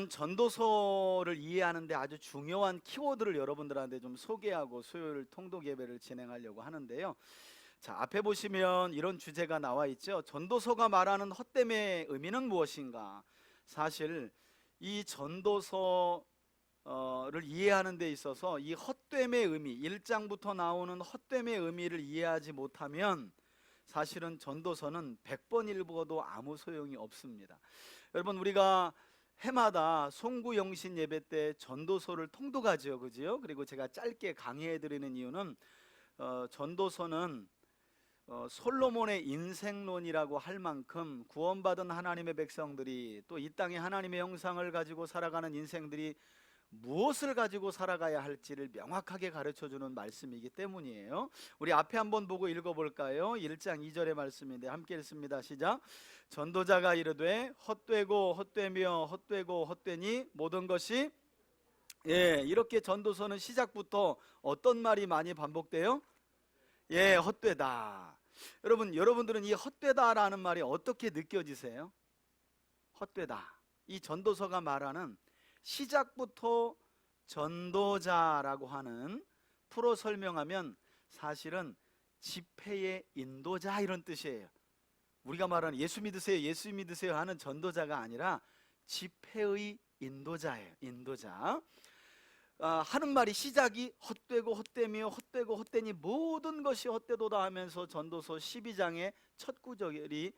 여러분, 전도서를 이해하는데 아주 중요한 키워드를 여러분들한테 좀 소개하고 수요일 통독 예배를 진행하려고 하는데요. 자, 앞에 보시면 이런 주제가 나와 있죠. 전도서가 말하는 헛됨의 의미는 무엇인가? 사실 이 전도서를 이해하는 데 있어서 이 헛됨의 의미, 1장부터 나오는 헛됨의 의미를 이해하지 못하면 사실은 전도서는 100번 읽어도 아무 소용이 없습니다. 여러분, 우리가 해마다 송구영신 예배 때 전도서를 통독하죠, 그죠? 그리고 제가 짧게 강의해 드리는 이유는 전도서는 솔로몬의 인생론이라고 할 만큼 구원받은 하나님의 백성들이 또 이 땅에 하나님의 형상을 가지고 살아가는 인생들이 무엇을 가지고 살아가야 할지를 명확하게 가르쳐주는 말씀이기 때문이에요. 우리 앞에 한번 보고 읽어볼까요? 1장 2절의 말씀인데 함께 읽습니다. 시작. 전도자가 이르되 헛되고 헛되며 헛되고 헛되니 모든 것이, 이렇게 전도서는 시작부터 어떤 말이 많이 반복돼요? 헛되다. 여러분들은 이 헛되다라는 말이 어떻게 느껴지세요? 헛되다. 이 전도서가 말하는 시작부터 전도자라고 하는, 풀어 설명하면 사실은 집회의 인도자 이런 뜻이에요. 우리가 말하는 예수 믿으세요, 예수 믿으세요 하는 전도자가 아니라 집회의 인도자예요. 인도자. 하는 말이 시작이 헛되고 헛되며 헛되고 헛되니 모든 것이 헛되도다 하면서 전도서 12장의 첫 구절이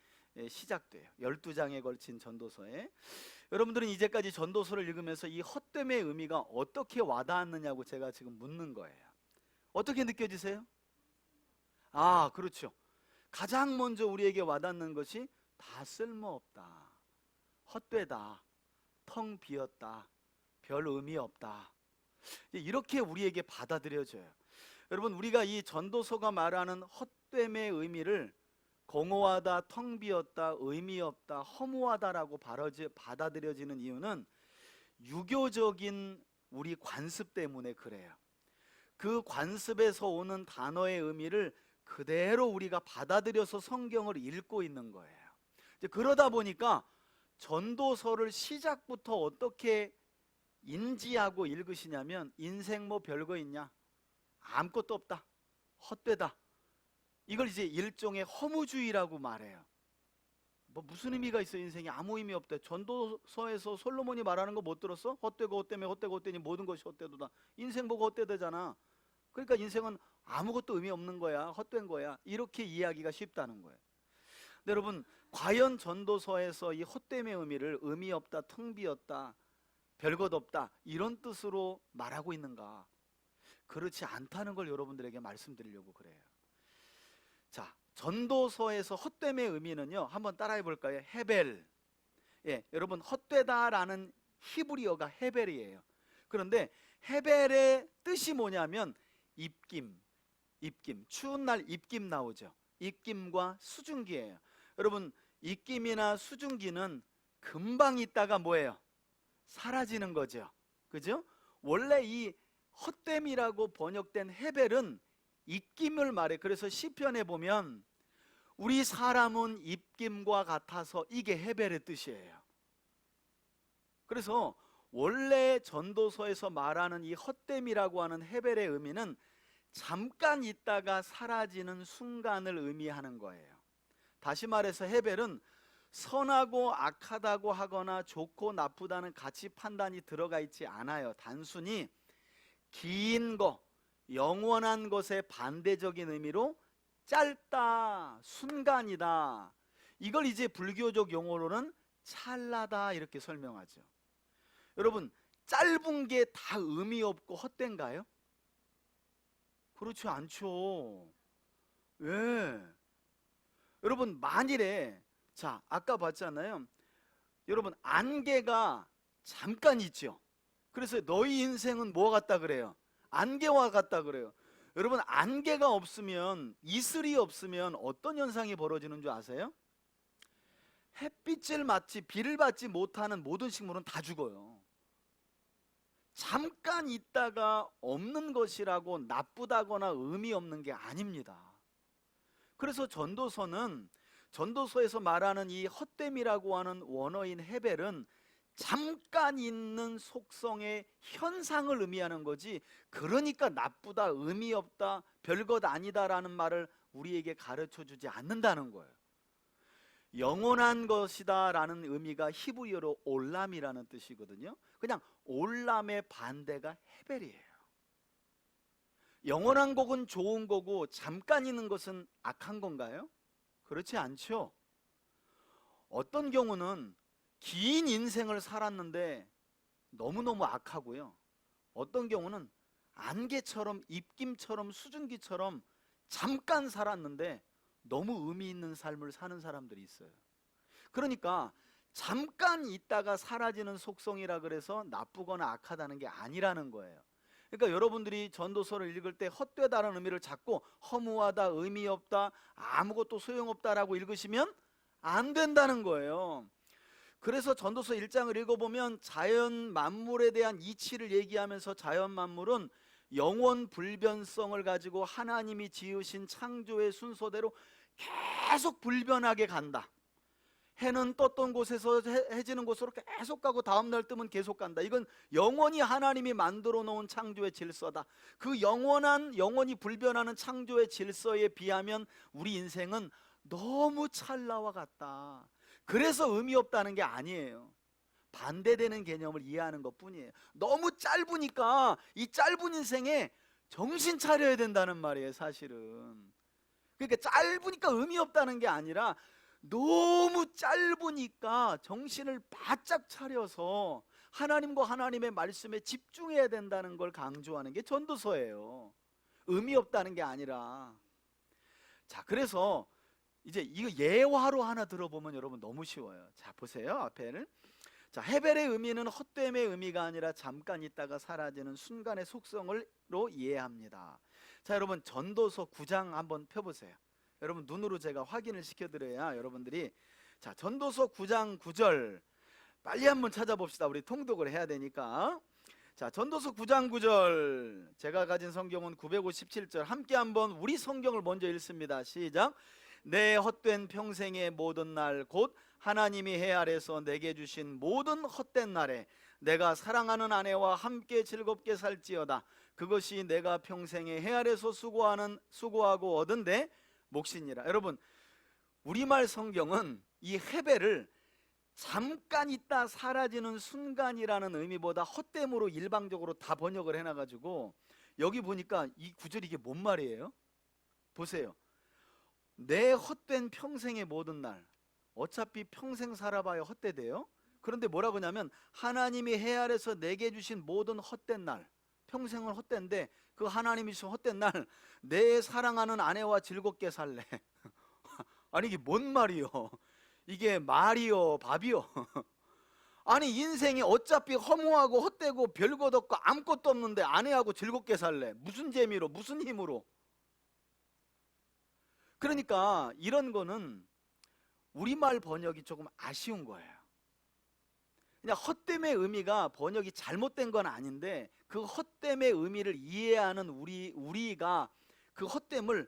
시작돼요. 12장에 걸친 전도서에. 여러분들은 이제까지 전도서를 읽으면서 이 헛됨의 의미가 어떻게 와닿았느냐고 제가 지금 묻는 거예요. 어떻게 느껴지세요? 그렇죠. 가장 먼저 우리에게 와닿는 것이 다 쓸모없다, 헛되다, 텅 비었다, 별 의미 없다, 이렇게 우리에게 받아들여져요. 여러분, 우리가 이 전도서가 말하는 헛됨의 의미를 공허하다, 텅 비었다, 의미 없다, 허무하다라고 받아들여지는 이유는 유교적인 우리 관습 때문에 그래요. 그 관습에서 오는 단어의 의미를 그대로 우리가 받아들여서 성경을 읽고 있는 거예요. 그러다 보니까 전도서를 시작부터 어떻게 인지하고 읽으시냐면, 인생 뭐 별거 있냐, 아무것도 없다, 헛되다, 이걸 이제 일종의 허무주의라고 말해요. 뭐 무슨 의미가 있어? 인생이 아무 의미 없대. 전도서에서 솔로몬이 말하는 거 못 들었어? 헛되고 헛되며 헛되고 헛되니 모든 것이 헛되도다. 인생 보고 헛되대잖아. 그러니까 인생은 아무것도 의미 없는 거야, 헛된 거야, 이렇게 이해하기가 쉽다는 거예요. 근데 여러분, 과연 전도서에서 이 헛됨의 의미를 의미 없다, 텅 비었다, 별것 없다 이런 뜻으로 말하고 있는가? 그렇지 않다는 걸 여러분들에게 말씀드리려고 그래요. 자, 전도서에서 헛됨의 의미는요, 한번 따라해 볼까요? 헤벨. 여러분, 헛되다라는 히브리어가 헤벨이에요. 그런데 헤벨의 뜻이 뭐냐면 입김, 추운 날 입김 나오죠. 입김과 수증기예요. 여러분, 입김이나 수증기는 금방 있다가 뭐예요? 사라지는 거죠. 그죠? 원래 이 헛됨이라고 번역된 헤벨은 입김을 말해. 그래서 시편에 보면 우리 사람은 입김과 같아서, 이게 헤벨의 뜻이에요. 그래서 원래 전도서에서 말하는 이 헛됨이라고 하는 헤벨의 의미는 잠깐 있다가 사라지는 순간을 의미하는 거예요. 다시 말해서 헤벨은 선하고 악하다고 하거나 좋고 나쁘다는 가치 판단이 들어가 있지 않아요. 단순히 긴 거, 영원한 것의 반대적인 의미로 짧다, 순간이다, 이걸 이제 불교적 용어로는 찰나다 이렇게 설명하죠. 여러분, 짧은 게 다 의미 없고 헛된가요? 그렇지 않죠. 왜? 여러분, 만일에, 자, 아까 봤잖아요. 여러분, 안개가 잠깐 있죠. 그래서 너희 인생은 뭐 같다 그래요? 안개와 같다 그래요. 여러분, 안개가 없으면, 이슬이 없으면 어떤 현상이 벌어지는 줄 아세요? 햇빛을 맞지, 비를 받지 못하는 모든 식물은 다 죽어요. 잠깐 있다가 없는 것이라고 나쁘다거나 의미 없는 게 아닙니다. 그래서 전도서는, 전도서에서 말하는 이 헛됨이라고 하는 원어인 헤벨은 잠깐 있는 속성의 현상을 의미하는 거지, 그러니까 나쁘다, 의미 없다, 별것 아니다라는 말을 우리에게 가르쳐 주지 않는다는 거예요. 영원한 것이다 라는 의미가 히브리어로 올람이라는 뜻이거든요. 그냥 올람의 반대가 헤벨이에요. 영원한 것은 좋은 거고 잠깐 있는 것은 악한 건가요? 그렇지 않죠. 어떤 경우는 긴 인생을 살았는데 너무너무 악하고요, 어떤 경우는 안개처럼, 입김처럼, 수증기처럼 잠깐 살았는데 너무 의미 있는 삶을 사는 사람들이 있어요. 그러니까 잠깐 있다가 사라지는 속성이라 그래서 나쁘거나 악하다는 게 아니라는 거예요. 그러니까 여러분들이 전도서를 읽을 때 헛되다는 의미를 잡고 허무하다, 의미 없다, 아무것도 소용없다라고 읽으시면 안 된다는 거예요. 그래서 전도서 1장을 읽어보면 자연 만물에 대한 이치를 얘기하면서 자연 만물은 영원 불변성을 가지고 하나님이 지으신 창조의 순서대로 계속 불변하게 간다. 해는 떴던 곳에서 해지는 곳으로 계속 가고 다음날 뜨면 계속 간다. 이건 영원히 하나님이 만들어 놓은 창조의 질서다. 그 영원히 불변하는 창조의 질서에 비하면 우리 인생은 너무 찰나와 같다. 그래서 의미 없다는 게 아니에요. 반대되는 개념을 이해하는 것 뿐이에요. 너무 짧으니까 이 짧은 인생에 정신 차려야 된다는 말이에요, 사실은. 그러니까 짧으니까 의미 없다는 게 아니라 너무 짧으니까 정신을 바짝 차려서 하나님과 하나님의 말씀에 집중해야 된다는 걸 강조하는 게 전도서예요. 의미 없다는 게 아니라. 자, 그래서 이제 이거 예화로 하나 들어보면 여러분 너무 쉬워요. 자, 보세요, 앞에를. 자, 헤벨의 의미는 헛됨의 의미가 아니라 잠깐 있다가 사라지는 순간의 속성으로 이해합니다. 자, 여러분 전도서 9장 한번 펴보세요. 여러분 눈으로 제가 확인을 시켜드려야 여러분들이, 자, 전도서 9장 9절 빨리 한번 찾아봅시다. 우리 통독을 해야 되니까. 자, 전도서 9장 9절, 제가 가진 성경은 957절. 함께 한번 우리 성경을 먼저 읽습니다. 시작. 내 헛된 평생의 모든 날, 곧 하나님이 해 아래서 내게 주신 모든 헛된 날에 내가 사랑하는 아내와 함께 즐겁게 살지어다. 그것이 내가 평생에 해 아래서 수고하고 얻은 데 몫이니라. 여러분, 우리말 성경은 이 헤벨을 잠깐 있다 사라지는 순간이라는 의미보다 헛됨으로 일방적으로 다 번역을 해놔가지고, 여기 보니까 이 구절이 이게 뭔 말이에요? 보세요. 내 헛된 평생의 모든 날, 어차피 평생 살아봐야 헛되대요. 그런데 뭐라고 하냐면 하나님이 해 아래서 내게 주신 모든 헛된 날, 평생은 헛된데 그 하나님이 주신 헛된 날 내 사랑하는 아내와 즐겁게 살래. 아니 이게 뭔 말이요? 이게 말이요 밥이요? 아니 인생이 어차피 허무하고 헛되고 별것 없고 아무것도 없는데 아내하고 즐겁게 살래. 무슨 재미로, 무슨 힘으로? 그러니까 이런 거는 우리말 번역이 조금 아쉬운 거예요. 그냥 헛됨의 의미가 번역이 잘못된 건 아닌데 그 헛됨의 의미를 이해하는 우리가 그 헛됨을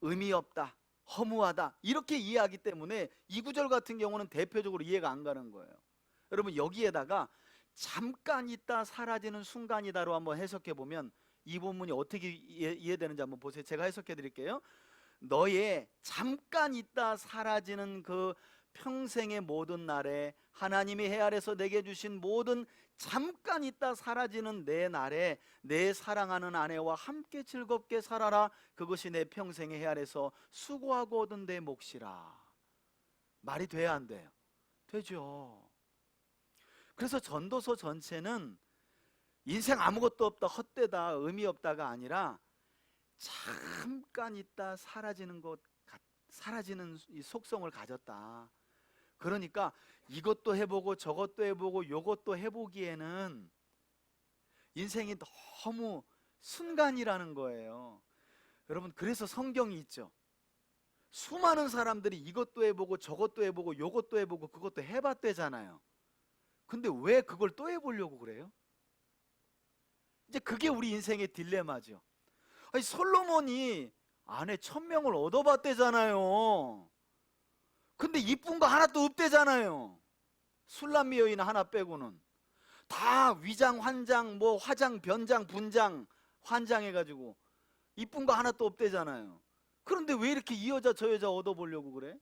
의미 없다, 허무하다 이렇게 이해하기 때문에 이 구절 같은 경우는 대표적으로 이해가 안 가는 거예요. 여러분 여기에다가 잠깐 있다 사라지는 순간이다로 한번 해석해 보면 이 본문이 어떻게 이해되는지 한번 보세요. 제가 해석해 드릴게요. 너의 잠깐 있다 사라지는 그 평생의 모든 날에 하나님이 해 아래서 내게 주신 모든 잠깐 있다 사라지는 내 날에 내 사랑하는 아내와 함께 즐겁게 살아라. 그것이 내 평생의 해 아래서 수고하고 얻은 내 몫이라. 말이 돼야 안 돼요? 되죠. 그래서 전도서 전체는 인생 아무것도 없다, 헛되다, 의미 없다가 아니라 잠깐 있다 사라지는 이 속성을 가졌다. 그러니까 이것도 해보고 저것도 해보고 요것도 해보기에는 인생이 너무 순간이라는 거예요. 여러분 그래서 성경이 있죠. 수많은 사람들이 이것도 해보고 저것도 해보고 요것도 해보고 그것도 해봤대잖아요. 근데 왜 그걸 또 해보려고 그래요? 이제 그게 우리 인생의 딜레마죠. 아니 솔로몬이 아내 1000명을 얻어봤대잖아요. 근데 이쁜 거 하나도 없대잖아요. 술람미 여인 하나 빼고는 다 위장, 환장, 뭐 화장, 변장, 분장, 환장해가지고 이쁜 거 하나도 없대잖아요. 그런데 왜 이렇게 이 여자 저 여자 얻어보려고 그래?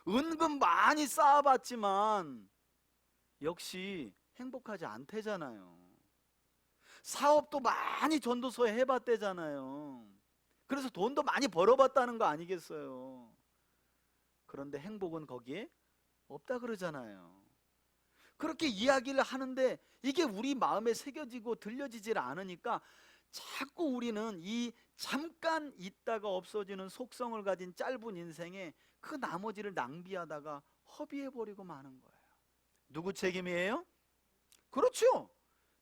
은근 많이 쌓아봤지만 역시 행복하지 않대잖아요. 사업도 많이 전도서에 해봤대잖아요. 그래서 돈도 많이 벌어봤다는 거 아니겠어요? 그런데 행복은 거기에 없다 그러잖아요. 그렇게 이야기를 하는데 이게 우리 마음에 새겨지고 들려지질 않으니까 자꾸 우리는 이 잠깐 있다가 없어지는 속성을 가진 짧은 인생에 그 나머지를 낭비하다가 허비해버리고 마는 거예요. 누구 책임이에요? 그렇죠.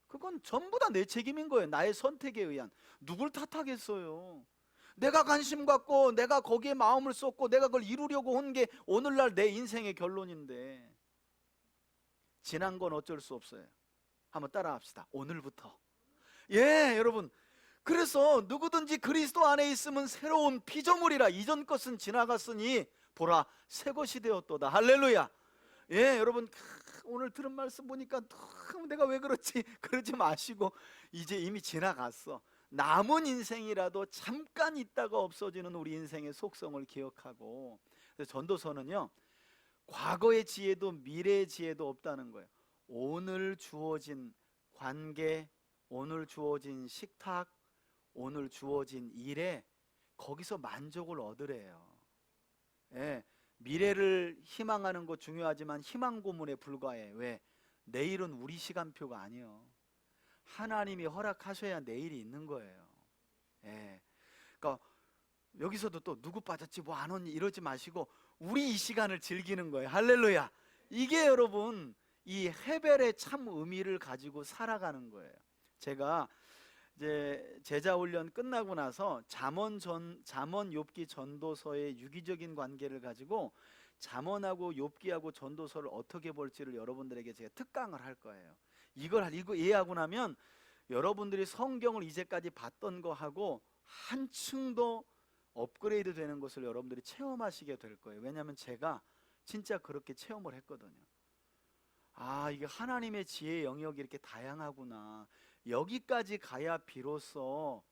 그건 전부 다 내 책임인 거예요. 나의 선택에 의한. 누굴 탓하겠어요? 내가 관심 갖고 내가 거기에 마음을 쏟고 내가 그걸 이루려고 한 게 오늘날 내 인생의 결론인데, 지난 건 어쩔 수 없어요. 한번 따라 합시다. 오늘부터. 예, 여러분. 그래서 누구든지 그리스도 안에 있으면 새로운 피조물이라. 이전 것은 지나갔으니 보라 새 것이 되었도다. 할렐루야. 예, 여러분, 오늘 들은 말씀 보니까 내가 왜 그렇지 그러지 마시고 이제 이미 지나갔어. 남은 인생이라도 잠깐 있다가 없어지는 우리 인생의 속성을 기억하고. 그래서 전도서는요, 과거의 지혜도 미래의 지혜도 없다는 거예요. 오늘 주어진 관계, 오늘 주어진 식탁, 오늘 주어진 일에 거기서 만족을 얻으래요. 예, 미래를 희망하는 거 중요하지만 희망 고문에 불과해. 왜? 내일은 우리 시간표가 아니에요. 하나님이 허락하셔야 내일이 있는 거예요. 예, 그러니까 여기서도 또 누구 빠졌지 뭐 안 오니 이러지 마시고 우리 이 시간을 즐기는 거예요. 할렐루야. 이게 여러분 이 헤벨의 참 의미를 가지고 살아가는 거예요. 제가 이제 제자 훈련 끝나고 나서 잠언 욥기 전도서의 유기적인 관계를 가지고 잠언하고 욥기하고 전도서를 어떻게 볼지를 여러분들에게 제가 특강을 할 거예요. 이거 이해하고 나면 여러분들이 성경을 이제까지 봤던 거하고 한층 더 업그레이드 되는 것을 여러분들이 체험하시게 될 거예요. 왜냐하면 제가 진짜 그렇게 체험을 했거든요. 아, 이게 하나님의 지혜의 영역이 이렇게 다양하구나. 여기까지 가야 비로소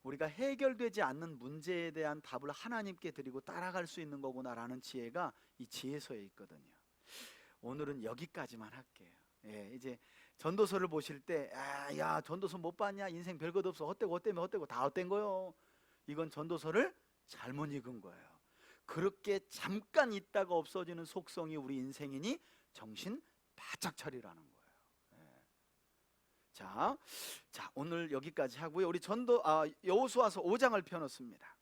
우리가 해결되지 않는 문제에 대한 답을 하나님께 드리고 따라갈 수 있는 거구나라는 지혜가 이 지혜서에 있거든요. 오늘은 여기까지만 할게요. 예, 이제 전도서를 보실 때 야 전도서 못 봤냐? 인생 별것 없어. 헛되고 다 헛된 거요. 이건 전도서를 잘못 읽은 거예요. 그렇게 잠깐 있다가 없어지는 속성이 우리 인생이니 정신 바짝 차리라는 거예요. 자, 오늘 여기까지 하고요. 우리 여호수아서 5장을 펴놓습니다.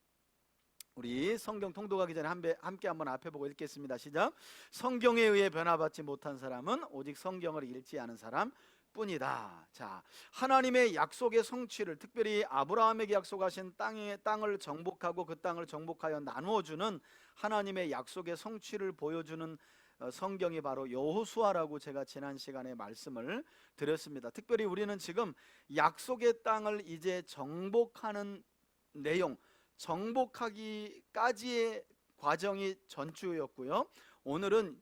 우리 성경 통독하기 전에 함께 한번 앞에 보고 읽겠습니다. 시작. 성경에 의해 변화받지 못한 사람은 오직 성경을 읽지 않은 사람 뿐이다. 자, 하나님의 약속의 성취를, 특별히 아브라함에게 약속하신 땅을 정복하고 그 땅을 정복하여 나누어주는 하나님의 약속의 성취를 보여주는 성경이 바로 여호수아라고 제가 지난 시간에 말씀을 드렸습니다. 특별히 우리는 지금 약속의 땅을 이제 정복하는 내용, 정복하기까지의 과정이 전주였고요. 오늘은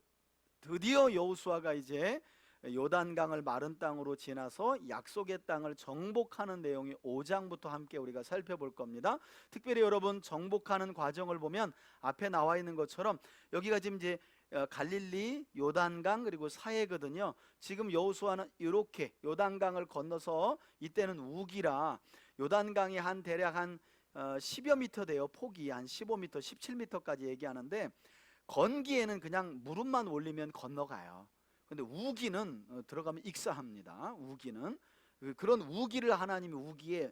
드디어 여호수아가 이제 요단강을 마른 땅으로 지나서 약속의 땅을 정복하는 내용이 5장부터 함께 우리가 살펴볼 겁니다. 특별히 여러분 정복하는 과정을 보면 앞에 나와 있는 것처럼 여기가 지금 이제 갈릴리, 요단강 그리고 사해거든요. 지금 여호수아는 이렇게 요단강을 건너서, 이때는 우기라 요단강이 대략 한 10여 미터 돼요. 폭이 한 15미터, 17미터까지 얘기하는데 건기에는 그냥 무릎만 올리면 건너가요. 근데 우기는 들어가면 익사합니다. 우기는 그런 우기를 하나님이 우기에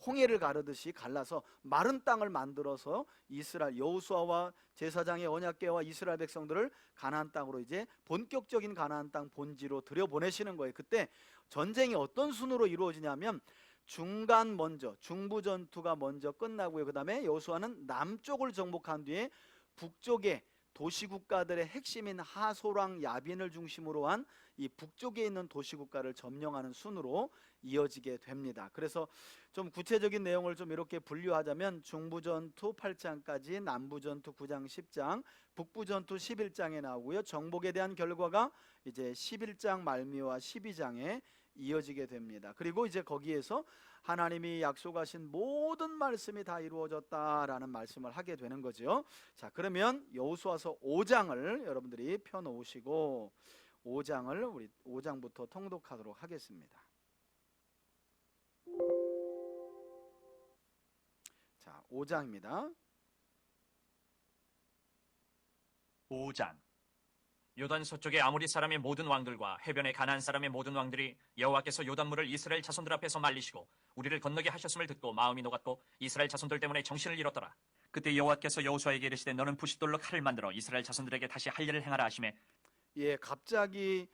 홍해를 가르듯이 갈라서 마른 땅을 만들어서 이스라엘 여호수아와 제사장의 언약궤와 이스라엘 백성들을 가나안 땅으로 이제 본격적인 가나안 땅 본지로 들여보내시는 거예요. 그때 전쟁이 어떤 순으로 이루어지냐면 중부 전투가 먼저 끝나고요. 그 다음에 여호수아는 남쪽을 정복한 뒤에 북쪽에 도시국가들의 핵심인 하소랑 야빈을 중심으로 한 이 북쪽에 있는 도시국가를 점령하는 순으로 이어지게 됩니다. 그래서 좀 구체적인 내용을 좀 이렇게 분류하자면 중부전투 8장까지, 남부전투 9장 10장, 북부전투 11장에 나오고요. 정복에 대한 결과가 이제 11장 말미와 12장에 이어지게 됩니다. 그리고 이제 거기에서 하나님이 약속하신 모든 말씀이 다 이루어졌다라는 말씀을 하게 되는 거죠. 자, 그러면 여호수아서 5장을 여러분들이 펴 놓으시고 5장을 우리 5장부터 통독하도록 하겠습니다. 자, 5장입니다. 5장. 요단 서쪽의 아모리 사람의 모든 왕들과 해변의 가나안 사람의 모든 왕들이 여호와께서 요단물을 이스라엘 자손들 앞에서 말리시고 우리를 건너게 하셨음을 듣고 마음이 녹았고 이스라엘 자손들 때문에 정신을 잃었더라. 그때 여호와께서 여호수아에게 이르시되 너는 부싯돌로 칼을 만들어 이스라엘 자손들에게 다시 할 일을 행하라 하시매, 예, 갑자기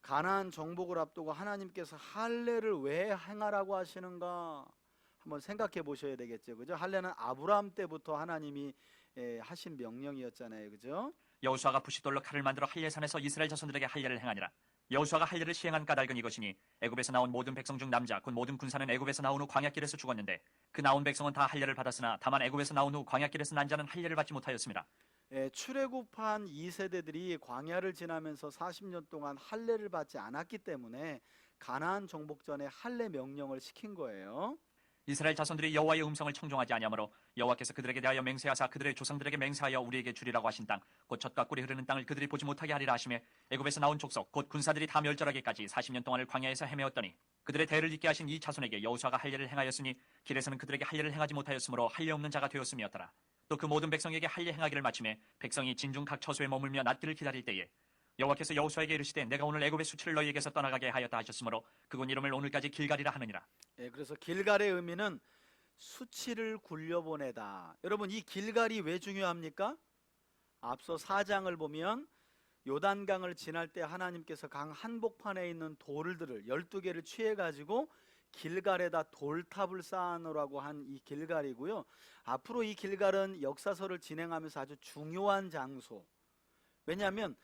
가나안 정복을 앞두고 하나님께서 할례를 왜 행하라고 하시는가 한번 생각해 보셔야 되겠죠. 그죠? 할례는 아브라함 때부터 하나님이 하신 명령이었잖아요. 그죠? 여호수아가 부싯돌로 칼을 만들어 할례산에서 이스라엘 자손들에게 할례를 행하니라. 여호수아가 할례를 시행한 까닭은 이것이니 애굽에서 나온 모든 백성 중 남자 곧 모든 군사는 애굽에서 나온 후 광야길에서 죽었는데 그 나온 백성은 다 할례를 받았으나 다만 애굽에서 나온 후 광야길에서 난 자는 할례를 받지 못하였습니다. 출애굽한 2세대들이 광야를 지나면서 40년 동안 할례를 받지 않았기 때문에 가나안 정복 전에 할례 명령을 시킨 거예요. 이스라엘 자손들이 여호와의 음성을 청종하지 아니하므로 여호와께서 그들에게 대하여 맹세하사 그들의 조상들에게 맹세하여 우리에게 주리라고 하신 땅 곧 젖과 꿀이 흐르는 땅을 그들이 보지 못하게 하리라 하시매, 애굽에서 나온 족속 곧 군사들이 다 멸절하기까지 40년 동안을 광야에서 헤매었더니 그들의 대를 잇게 하신 이 자손에게 여호수아가 할례를 행하였으니 길에서는 그들에게 할례를 행하지 못하였으므로 할례 없는 자가 되었음이었더라. 또 그 모든 백성에게 할례 행하기를 마침에 백성이 진중 각 처소에 머물며 낫기를 기다릴 때에 여호와께서 여호수아에게 이르시되 내가 오늘 애굽의 수치를 너희에게서 떠나가게 하였다 하셨으므로 그곳 이름을 오늘까지 길갈이라 하느니라. 그래서 길갈의 의미는 수치를 굴려보내다. 여러분, 이 길갈이 왜 중요합니까? 앞서 4장을 보면 요단강을 지날 때 하나님께서 강 한복판에 있는 돌들을 12개를 취해가지고 길갈에다 돌탑을 쌓아놓으라고 한 이 길갈이고요. 앞으로 이 길갈은 역사서를 진행하면서 아주 중요한 장소. 왜냐하면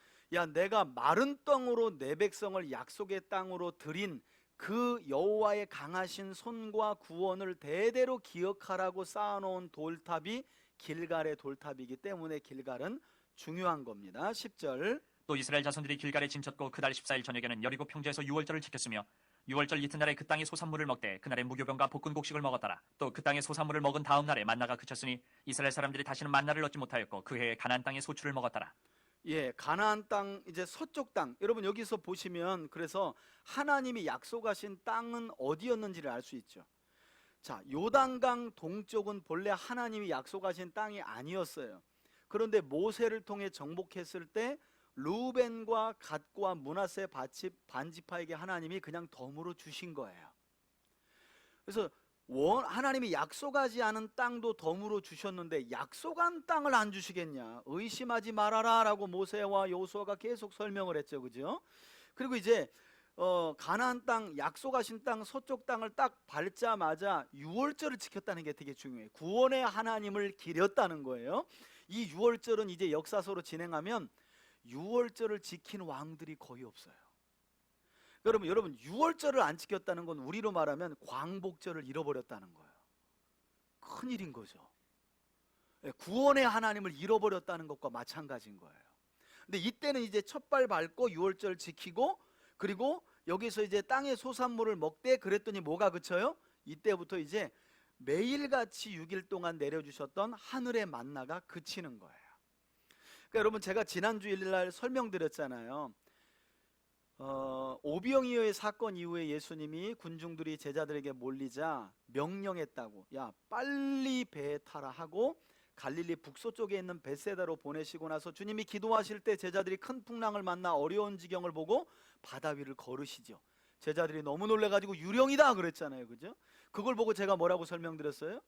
내가 마른 땅으로 내 백성을 약속의 땅으로 들인 그 여호와의 강하신 손과 구원을 대대로 기억하라고 쌓아놓은 돌탑이 길갈의 돌탑이기 때문에 길갈은 중요한 겁니다. 10절. 또 이스라엘 자손들이 길갈에 진쳤고 그달 14일 저녁에는 여리고 평지에서 유월절을 지켰으며 유월절 이튿날에 그 땅의 소산물을 먹되 그날에 무교병과 볶은 곡식을 먹었더라. 또 그 땅의 소산물을 먹은 다음 날에 만나가 그쳤으니 이스라엘 사람들이 다시는 만나를 얻지 못하였고 그 해에 가나안 땅의 소출을 먹었더라. 가나안 땅, 이제 서쪽 땅. 여러분 여기서 보시면 그래서 하나님이 약속하신 땅은 어디였는지를 알 수 있죠. 자, 요단강 동쪽은 본래 하나님이 약속하신 땅이 아니었어요. 그런데 모세를 통해 정복했을 때 루벤과 갓과 므낫세 반지파에게 하나님이 그냥 덤으로 주신 거예요. 그래서 하나님이 약속하지 않은 땅도 덤으로 주셨는데 약속한 땅을 안 주시겠냐, 의심하지 말아라 라고 모세와 여호수아가 계속 설명을 했죠. 그죠? 그리고 이제 가나안 땅, 약속하신 땅, 서쪽 땅을 딱 밟자마자 유월절을 지켰다는 게 되게 중요해요. 구원의 하나님을 기렸다는 거예요. 이 유월절은 이제 역사서로 진행하면 유월절을 지킨 왕들이 거의 없어요. 여러분 유월절을 안 지켰다는 건 우리로 말하면 광복절을 잃어버렸다는 거예요. 큰일인 거죠. 구원의 하나님을 잃어버렸다는 것과 마찬가지인 거예요. 근데 이때는 이제 첫발 밟고 유월절 지키고, 그리고 여기서 이제 땅의 소산물을 먹되 그랬더니 뭐가 그쳐요? 이때부터 이제 매일같이 6일 동안 내려주셨던 하늘의 만나가 그치는 거예요. 그러니까 여러분, 제가 지난주 일요일날 설명드렸잖아요. 오병이어의 사건 이후에 예수님이 군중들이 제자들에게 몰리자 명령했다고, 야 빨리 배에 타라 하고 갈릴리 북서쪽에 있는 벳세다로 보내시고 나서 주님이 기도하실 때 제자들이 큰 풍랑을 만나 어려운 지경을 보고 바다 위를 걸으시죠. 제자들이 너무 놀래가지고 유령이다 그랬잖아요. 그죠? 그걸 보고 제가 뭐라고 설명드렸어요?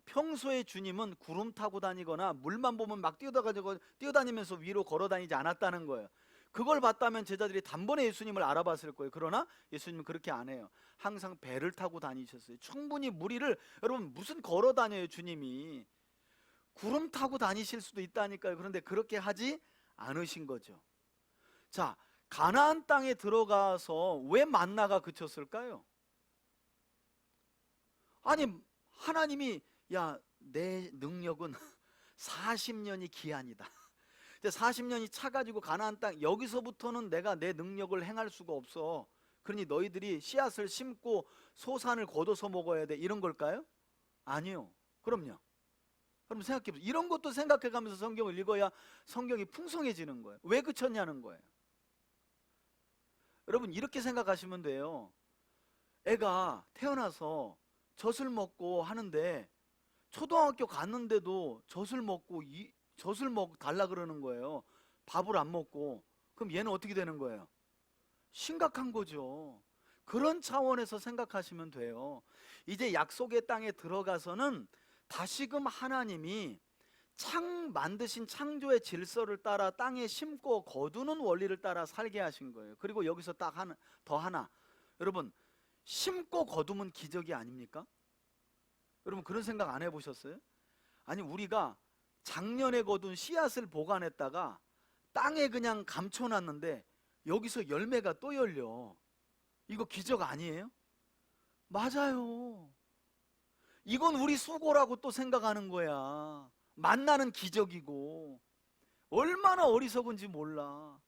평소에 주님은 구름 타고 다니거나 물만 보면 막 뛰어다니면서 위로 걸어 다니지 않았다는 거예요. 그걸 봤다면 제자들이 단번에 예수님을 알아봤을 거예요. 그러나 예수님은 그렇게 안 해요. 항상 배를 타고 다니셨어요. 충분히 무리를, 여러분 무슨 걸어 다녀요 주님이. 구름 타고 다니실 수도 있다니까요. 그런데 그렇게 하지 않으신 거죠. 자, 가나안 땅에 들어가서 왜 만나가 그쳤을까요? 아니, 하나님이 야, 내 능력은 40년이 기한이다. 이제 40년이 차가지고 가나안 땅, 여기서부터는 내가 내 능력을 행할 수가 없어. 그러니 너희들이 씨앗을 심고 소산을 거둬서 먹어야 돼. 이런 걸까요? 아니요. 그럼요. 그럼 생각해 보세요. 이런 것도 생각해 가면서 성경을 읽어야 성경이 풍성해지는 거예요. 왜 그쳤냐는 거예요. 여러분, 이렇게 생각하시면 돼요. 애가 태어나서 젖을 먹고 하는데 초등학교 갔는데도 젖을 달라 그러는 거예요. 밥을 안 먹고. 그럼 얘는 어떻게 되는 거예요? 심각한 거죠. 그런 차원에서 생각하시면 돼요. 이제 약속의 땅에 들어가서는 다시금 하나님이 만드신 창조의 질서를 따라 땅에 심고 거두는 원리를 따라 살게 하신 거예요. 그리고 여기서 더 하나. 여러분, 심고 거두면 기적이 아닙니까? 여러분, 그런 생각 안 해보셨어요? 아니, 우리가 작년에 거둔 씨앗을 보관했다가 땅에 그냥 감춰놨는데 여기서 열매가 또 열려. 이거 기적 아니에요? 맞아요. 이건 우리 수고라고 또 생각하는 거야. 만나는 기적이고. 얼마나 어리석은지 몰라.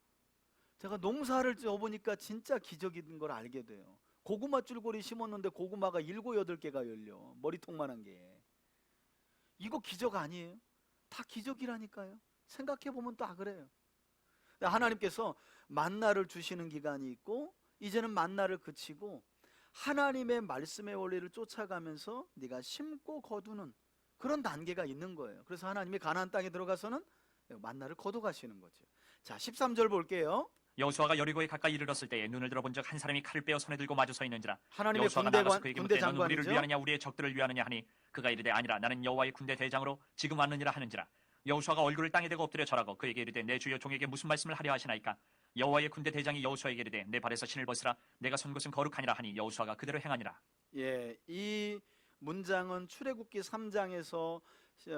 제가 농사를 져보니까 진짜 기적인 걸 알게 돼요. 고구마 줄거리 심었는데 고구마가 7, 8개가 열려. 머리통만한 게. 이거 기적 아니에요? 다 기적이라니까요. 생각해보면 다 그래요. 하나님께서 만나를 주시는 기간이 있고, 이제는 만나를 그치고 하나님의 말씀의 원리를 쫓아가면서 네가 심고 거두는 그런 단계가 있는 거예요. 그래서 하나님이 가나안 땅에 들어가서는 만나를 거둬 가시는 거죠. 자, 13절 볼게요. 여호수아가 여리고에 가까이 이르렀을 때에 눈을 들어본즉 한 사람이 칼을 빼어 손에 들고 마주 서 있는지라. 하나님의 여호수아가 나가서 그에게 군대 묻되 너는 우리를 장관이죠. 위하느냐 우리의 적들을 위하느냐 하니 그가 이르되 아니라 나는 여호와의 군대 대장으로 지금 왔느니라 하는지라. 여호수아가 얼굴을 땅에 대고 엎드려 절하고 그에게 이르되 내 주여 종에게 무슨 말씀을 하려 하시나이까. 여호와의 군대 대장이 여호수아에게 이르되 내 발에서 신을 벗으라 내가 선 것은 거룩하니라 하니 여호수아가 그대로 행하니라. 예, 이 문장은 출애굽기 3장에서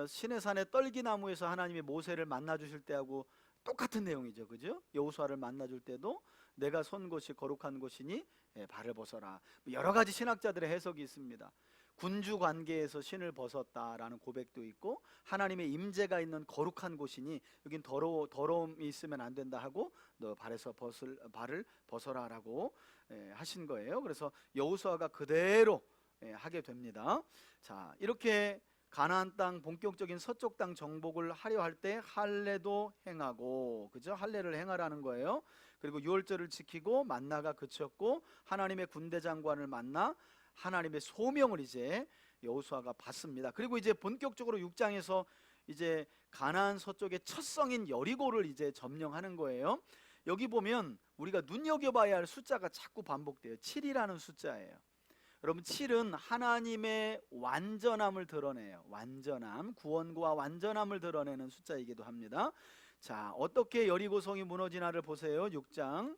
시내산의 떨기나무에서 하나님이 모세를 만나 주실 때하고 똑같은 내용이죠. 그죠? 여호수아를 만나 줄 때도 내가 선 곳이 거룩한 곳이니 발을 벗어라. 여러 가지 신학자들의 해석이 있습니다. 군주 관계에서 신을 벗었다라는 고백도 있고, 하나님의 임재가 있는 거룩한 곳이니 여긴 더러움이 있으면 안 된다 하고 너 발을 벗어라라고 하신 거예요. 그래서 여호수아가 그대로 하게 됩니다. 자, 이렇게 가나안 땅 본격적인 서쪽 땅 정복을 하려 할 때 할례도 행하고, 그죠? 할례를 행하라는 거예요. 그리고 유월절을 지키고 만나가 그쳤고 하나님의 군대 장관을 만나 하나님의 소명을 이제 여호수아가 받습니다. 그리고 이제 본격적으로 6장에서 이제 가나안 서쪽의 첫 성인 여리고를 이제 점령하는 거예요. 여기 보면 우리가 눈여겨봐야 할 숫자가 자꾸 반복돼요. 7이라는 숫자예요. 여러분, 7은 하나님의 완전함을 드러내요. 완전함, 구원과 완전함을 드러내는 숫자이기도 합니다. 자, 어떻게 여리고성이 무너지나를 보세요. 6장.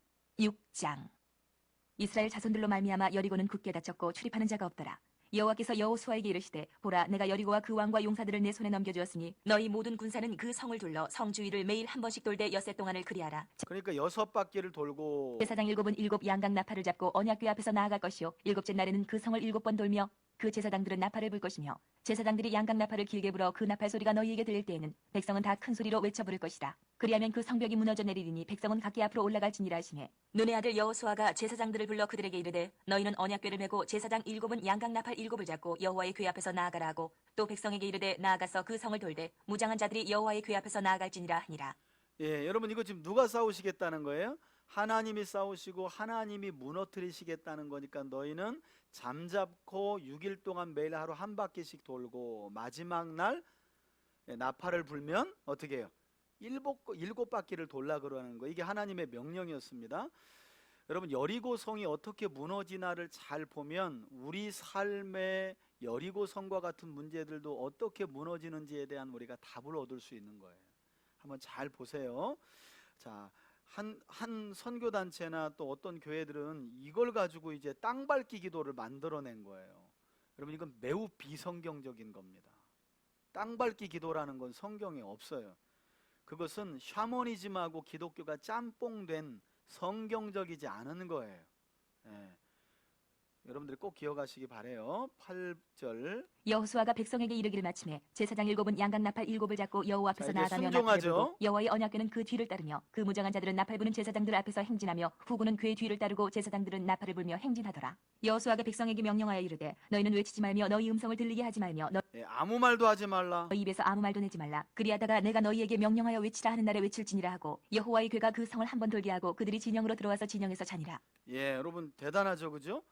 이스라엘 자손들로 말미암아 여리고는 굳게 닫혔고 출입하는 자가 없더라. 여호와께서 여호수아에게 이르시되 보라 내가 여리고와 그 왕과 용사들을 내 손에 넘겨주었으니 너희 모든 군사는 그 성을 둘러 성 주위를 매일 한 번씩 돌되 엿새 동안을 그리하라. 그러니까 6바퀴를 돌고 제사장 7은 7 양각 나팔을 잡고 언약궤 앞에서 나아갈 것이요 7째 날에는 그 성을 7번 돌며 그 제사장들은 나팔을 불 것이며 제사장들이 양각 나팔을 길게 불어 그 나팔 소리가 너희에게 들릴 때에는 백성은 다 큰 소리로 외쳐 부를 것이라. 그리하면 그 성벽이 무너져 내리리니 백성은 각기 앞으로 올라갈지니라 하시매 눈의 아들 여호수아가 제사장들을 불러 그들에게 이르되 너희는 언약궤를 메고 제사장 7은 양각 나팔 7을 잡고 여호와의 궤 앞에서 나아가라 하고 또 백성에게 이르되 나아가서 그 성을 돌되 무장한 자들이 여호와의 궤 앞에서 나아갈지니라 하니라. 예, 여러분, 이거 지금 누가 싸우시겠다는 거예요? 하나님이 싸우시고 하나님이 무너뜨리시겠다는 거니까 너희는 잠잡고 6일 동안 매일 하루 한 바퀴씩 돌고 마지막 날 나팔을 불면 어떻게 해요? 7바퀴를 돌라 그러는 거. 이게 하나님의 명령이었습니다. 여러분, 여리고성이 어떻게 무너지나를 잘 보면 우리 삶의 여리고성과 같은 문제들도 어떻게 무너지는지에 대한 우리가 답을 얻을 수 있는 거예요. 한번 잘 보세요. 자, 한 선교단체나 또 어떤 교회들은 이걸 가지고 이제 땅 밟기 기도를 만들어낸 거예요. 여러분, 이건 매우 비성경적인 겁니다. 땅밟기 기도라는 건 성경에 없어요. 그것은 샤머니즘하고 기독교가 짬뽕된 성경적이지 않은 거예요. 예. 여러분들이 꼭 기억하시기 바래요. 8절. 여호수아가 백성에게 이르기를 마침에 제사장 일곱은 양각 나팔 일곱을 잡고 여호와 앞에서 이제 나아가며 나팔을 순종하죠. 불고 여호와의 언약궤는 그 뒤를 따르며 그 무장한 자들은 나팔 부는 제사장들 앞에서 행진하며 후군은 그의 뒤를 따르고 제사장들은 나팔을 불며 행진하더라. 여호수아가 백성에게 명령하여 이르되 너희는 외치지 말며 너희 음성을 들리게 하지 말며 예, 아무 말도 하지 말라. 너희 입에서 아무 말도 내지 말라. 그리하다가 내가 너희에게 명령하여 외치라 하는 날에 외칠지니라 하고 여호와의 궤가 그 성을 한 번 돌게 하고 그들이 진영으로 들어와서 진영에서 자니라. 예, 여러분 대단하죠, 그죠?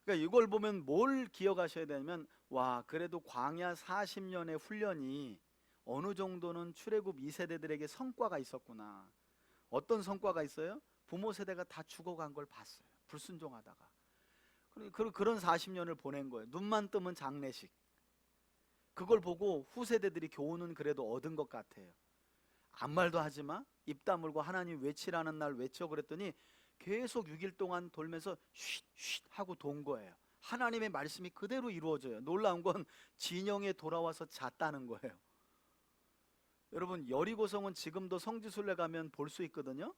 그러니까 이걸 보면 뭘 기억하셔야 되냐면, 와, 그래도 광야 40년의 훈련이 어느 정도는 출애굽 2세대들에게 성과가 있었구나. 어떤 성과가 있어요? 부모 세대가 다 죽어간 걸 봤어요. 불순종하다가. 그런 40년을 보낸 거예요. 눈만 뜨면 장례식. 그걸 보고 후세대들이 교훈은 그래도 얻은 것 같아요. 아무 말도 하지 마. 입 다물고 하나님 외치라는 날 외쳐 그랬더니 계속 6일 동안 돌면서 쉿쉿 하고 돈 거예요. 하나님의 말씀이 그대로 이루어져요. 놀라운 건 진영에 돌아와서 잤다는 거예요. 여러분, 여리고성은 지금도 성지순례 가면 볼 수 있거든요.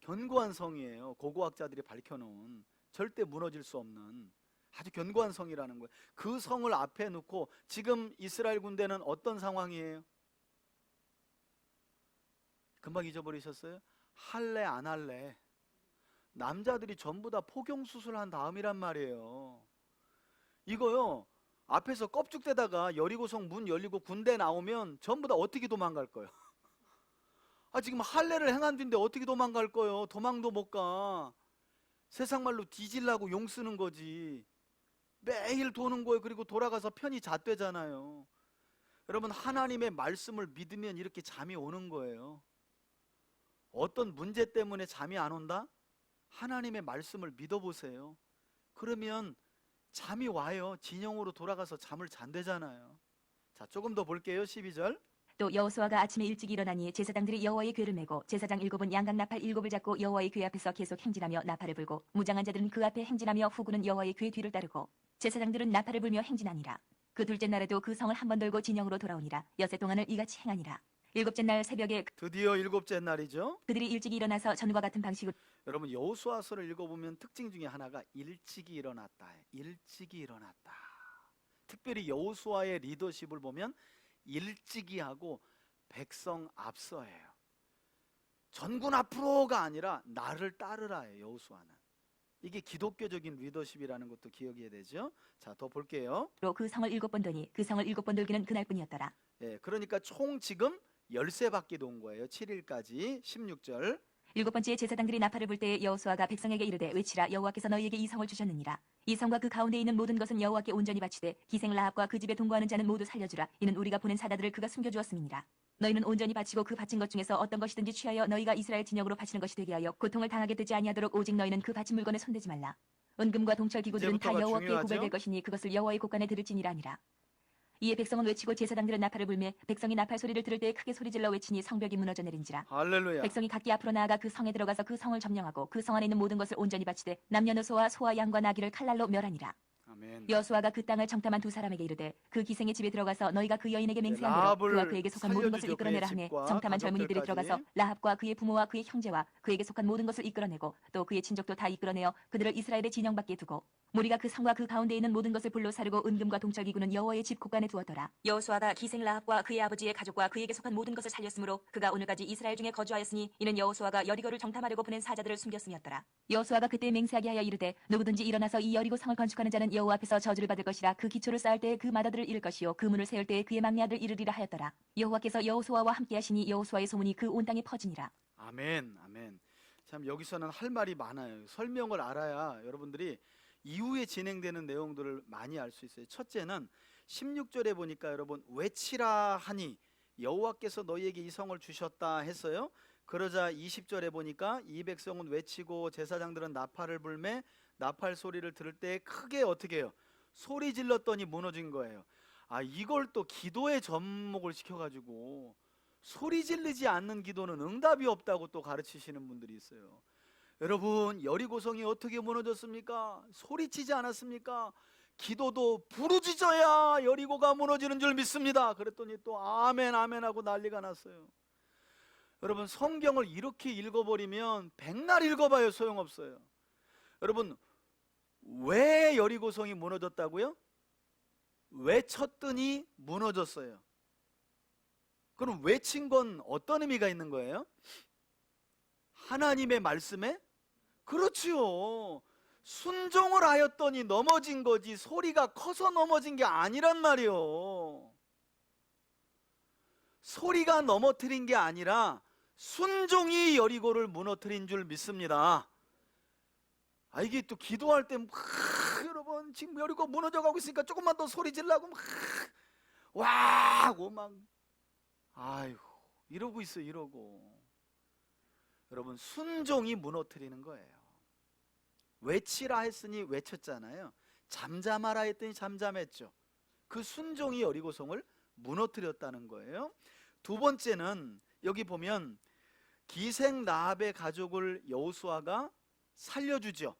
견고한 성이에요. 고고학자들이 밝혀놓은, 절대 무너질 수 없는 아주 견고한 성이라는 거예요. 그 성을 앞에 놓고 지금 이스라엘 군대는 어떤 상황이에요? 금방 잊어버리셨어요? 할래 안 할래? 남자들이 전부 다 포경 수술한 다음이란 말이에요. 이거요, 앞에서 껍죽대다가 여리고성 문 열리고 군대 나오면 전부 다 어떻게 도망갈 거예요? 지금 할례를 행한 뒤인데 어떻게 도망갈 거예요? 도망도 못 가. 세상 말로 뒤질라고 용 쓰는 거지. 매일 도는 거예요. 그리고 돌아가서 편히 잣되잖아요. 여러분, 하나님의 말씀을 믿으면 이렇게 잠이 오는 거예요. 어떤 문제 때문에 잠이 안 온다? 하나님의 말씀을 믿어보세요. 그러면 잠이 와요. 진영으로 돌아가서 잠을 잔대잖아요. 자, 조금 더 볼게요. 12절. 또 여호수아가 아침에 일찍 일어나니 제사장들이 여호와의 궤를 메고 제사장 일곱은 양각 나팔 일곱을 잡고 여호와의 궤 앞에서 계속 행진하며 나팔을 불고 무장한 자들은 그 앞에 행진하며 후군은 여호와의 궤 뒤를 따르고 제사장들은 나팔을 불며 행진하니라. 그 둘째 날에도 그 성을 한 번 돌고 진영으로 돌아오니라. 엿새 동안을 이같이 행하니라. 일곱째 날 새벽에 드디어 일곱째 날이죠. 그들이 일찍 일어나서 전과 같은 방식으로 여러분, 여호수아서를 읽어보면 특징 중에 하나가 일찍이 일어났다. 일찍이 일어났다. 특별히 여호수아의 리더십을 보면 일찍이 하고 백성 앞서예요. 전군 앞으로가 아니라 나를 따르라예요. 여호수아는. 이게 기독교적인 리더십이라는 것도 기억해야 되죠. 자, 더 볼게요. 그 성을 일곱 번 도니 그 성을 일곱 번 돌기는 그날뿐이었더라. 예, 그러니까 총 지금 13바퀴 돈 거예요. 7일까지. 16절. 일곱 번째 제사장들이 나팔을 불 때에 여호수아가 백성에게 이르되 외치라. 여호와께서 너희에게 이 성을 주셨느니라. 이 성과 그 가운데 있는 모든 것은 여호와께 온전히 바치되 기생 라합과 그 집에 동거하는 자는 모두 살려주라. 이는 우리가 보낸 사다들을 그가 숨겨주었음이니라. 너희는 온전히 바치고 그 바친 것 중에서 어떤 것이든지 취하여 너희가 이스라엘 진영으로 바치는 것이 되게 하여 고통을 당하게 되지 아니하도록 오직 너희는 그 바친 물건에 손대지 말라. 은금과 동철 기구들은 다 이제부터가 여호와께 중요하죠? 구별될 것이니 그것을 여호와의 곳간에 들을지니라 하니라. 이에 백성은 외치고 제사장들은 나팔을 불매 백성이 나팔 소리를 들을 때에 크게 소리질러 외치니 성벽이 무너져 내린지라. 할렐루야. 백성이 각기 앞으로 나아가 그 성에 들어가서 그 성을 점령하고 그 성 안에 있는 모든 것을 온전히 바치되 남녀노소와 소와 양과 나귀를 칼날로 멸하니라. 아멘. 여호수아가 그 땅을 정탐한 두 사람에게 이르되 그 기생의 집에 들어가서 너희가 그 여인에게 맹세한 대로 라합을 그와 그에게 속한 모든 것을 살려주죠. 이끌어내라 그의 하매 집과 정탐한 젊은이들이 가족들까지. 들어가서 라합과 그의 부모와 그의 형제와 그에게 속한 모든 것을 이끌어내고 또 그의 친족도 다 이끌어내어 그들을 이스라엘의 진영 밖에 두고 무리가 그 성과 그 가운데 있는 모든 것을 불로 사르고 은금과 동철기구는 여호와의 집 곳간에 두었더라. 여호수아가 기생 라합과 그의 아버지의 가족과 그에게 속한 모든 것을 살렸으므로 그가 오늘까지 이스라엘 중에 거주하였으니 이는 여호수아가 여리고를 정탐하려고 보낸 사자들을 숨겼음이었더라. 여호수아가 그때 맹세하게 하여 이르되 누구든지 일어나서 이 여리고 성을 건축하는 자는 여호와 앞에서 저주를 받을 것이라. 그 기초를 쌓을 때에 그 마다들을 잃을 것이요 그 문을 세울 때에 그의 막내 아들 이르리라 하였더라. 여호와께서 여호수아와 함께 하시니 여호수아의 소문이 그 온 땅에 퍼지니라. 아멘. 아멘. 참 여기서는 할 말이 많아요. 설명을 알아야 여러분들이 이후에 진행되는 내용들을 많이 알 수 있어요. 첫째는 16절에 보니까 여러분 외치라 하니 여호와께서 너희에게 이 성을 주셨다 했어요. 그러자 20절에 보니까 이 백성은 외치고 제사장들은 나팔을 불매 나팔 소리를 들을 때 크게 어떻게 해요? 소리 질렀더니 무너진 거예요. 이걸 또 기도에 접목을 시켜가지고 소리 지르지 않는 기도는 응답이 없다고 또 가르치시는 분들이 있어요. 여러분, 여리고성이 어떻게 무너졌습니까? 소리치지 않았습니까? 기도도 부르짖어야 여리고가 무너지는 줄 믿습니다. 그랬더니 또 아멘 아멘 하고 난리가 났어요. 여러분, 성경을 이렇게 읽어버리면 백날 읽어봐요 소용없어요. 여러분, 왜 여리고성이 무너졌다고요? 외쳤더니 무너졌어요. 그럼 외친 건 어떤 의미가 있는 거예요? 하나님의 말씀에? 그렇지요. 순종을 하였더니 넘어진 거지 소리가 커서 넘어진 게 아니란 말이요. 소리가 넘어뜨린 게 아니라 순종이 여리고를 무너뜨린 줄 믿습니다. 이게 또 기도할 때 여러분 지금 여리고 무너져 가고 있으니까 조금만 더 소리 지르려고 와 하고 막 아이고 이러고 있어요. 이러고 여러분, 순종이 무너뜨리는 거예요. 외치라 했으니 외쳤잖아요. 잠잠하라 했더니 잠잠했죠. 그 순종이 여리고성을 무너뜨렸다는 거예요. 두 번째는 여기 보면 기생 라합의 가족을 여호수아가 살려주죠.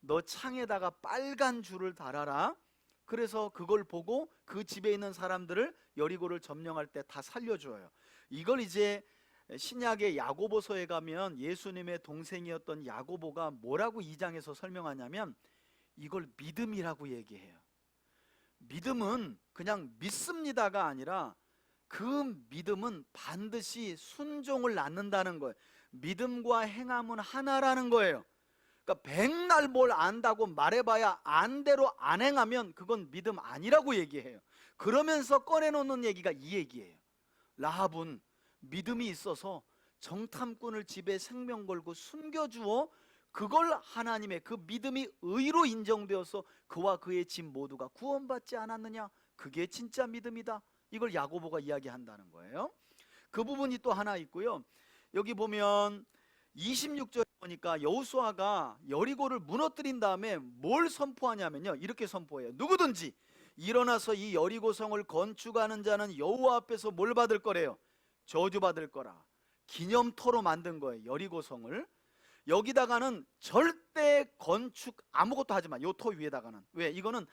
너 창에다가 빨간 줄을 달아라. 그래서 그걸 보고 그 집에 있는 사람들을 여리고를 점령할 때 다 살려줘요. 이걸 이제 신약의 야고보서에 가면 예수님의 동생이었던 야고보가 뭐라고 2장에서 설명하냐면 이걸 믿음이라고 얘기해요. 믿음은 그냥 믿습니다가 아니라 그 믿음은 반드시 순종을 낳는다는 거예요. 믿음과 행함은 하나라는 거예요. 그러니까 백날 뭘 안다고 말해봐야 안대로 안 행하면 그건 믿음 아니라고 얘기해요. 그러면서 꺼내놓는 얘기가 이 얘기예요. 라합은 믿음이 있어서 정탐꾼을 집에 생명 걸고 숨겨주어 그걸 하나님의 그 믿음이 의로 인정되어서 그와 그의 집 모두가 구원받지 않았느냐? 그게 진짜 믿음이다. 이걸 야고보가 이야기한다는 거예요. 그 부분이 또 하나 있고요. 여기 보면 26절에 보니까 여호수아가 여리고를 무너뜨린 다음에 뭘 선포하냐면요, 이렇게 선포해요. 누구든지 일어나서 이 여리고성을 건축하는 자는 여호와 앞에서 뭘 받을 거래요? 저주받을 거라. 기념터로 만든 거예요, 여리고성을. 여기다가는 절대 건축 아무것도 하지 마. 요 터 위에다가는. 왜? 이거는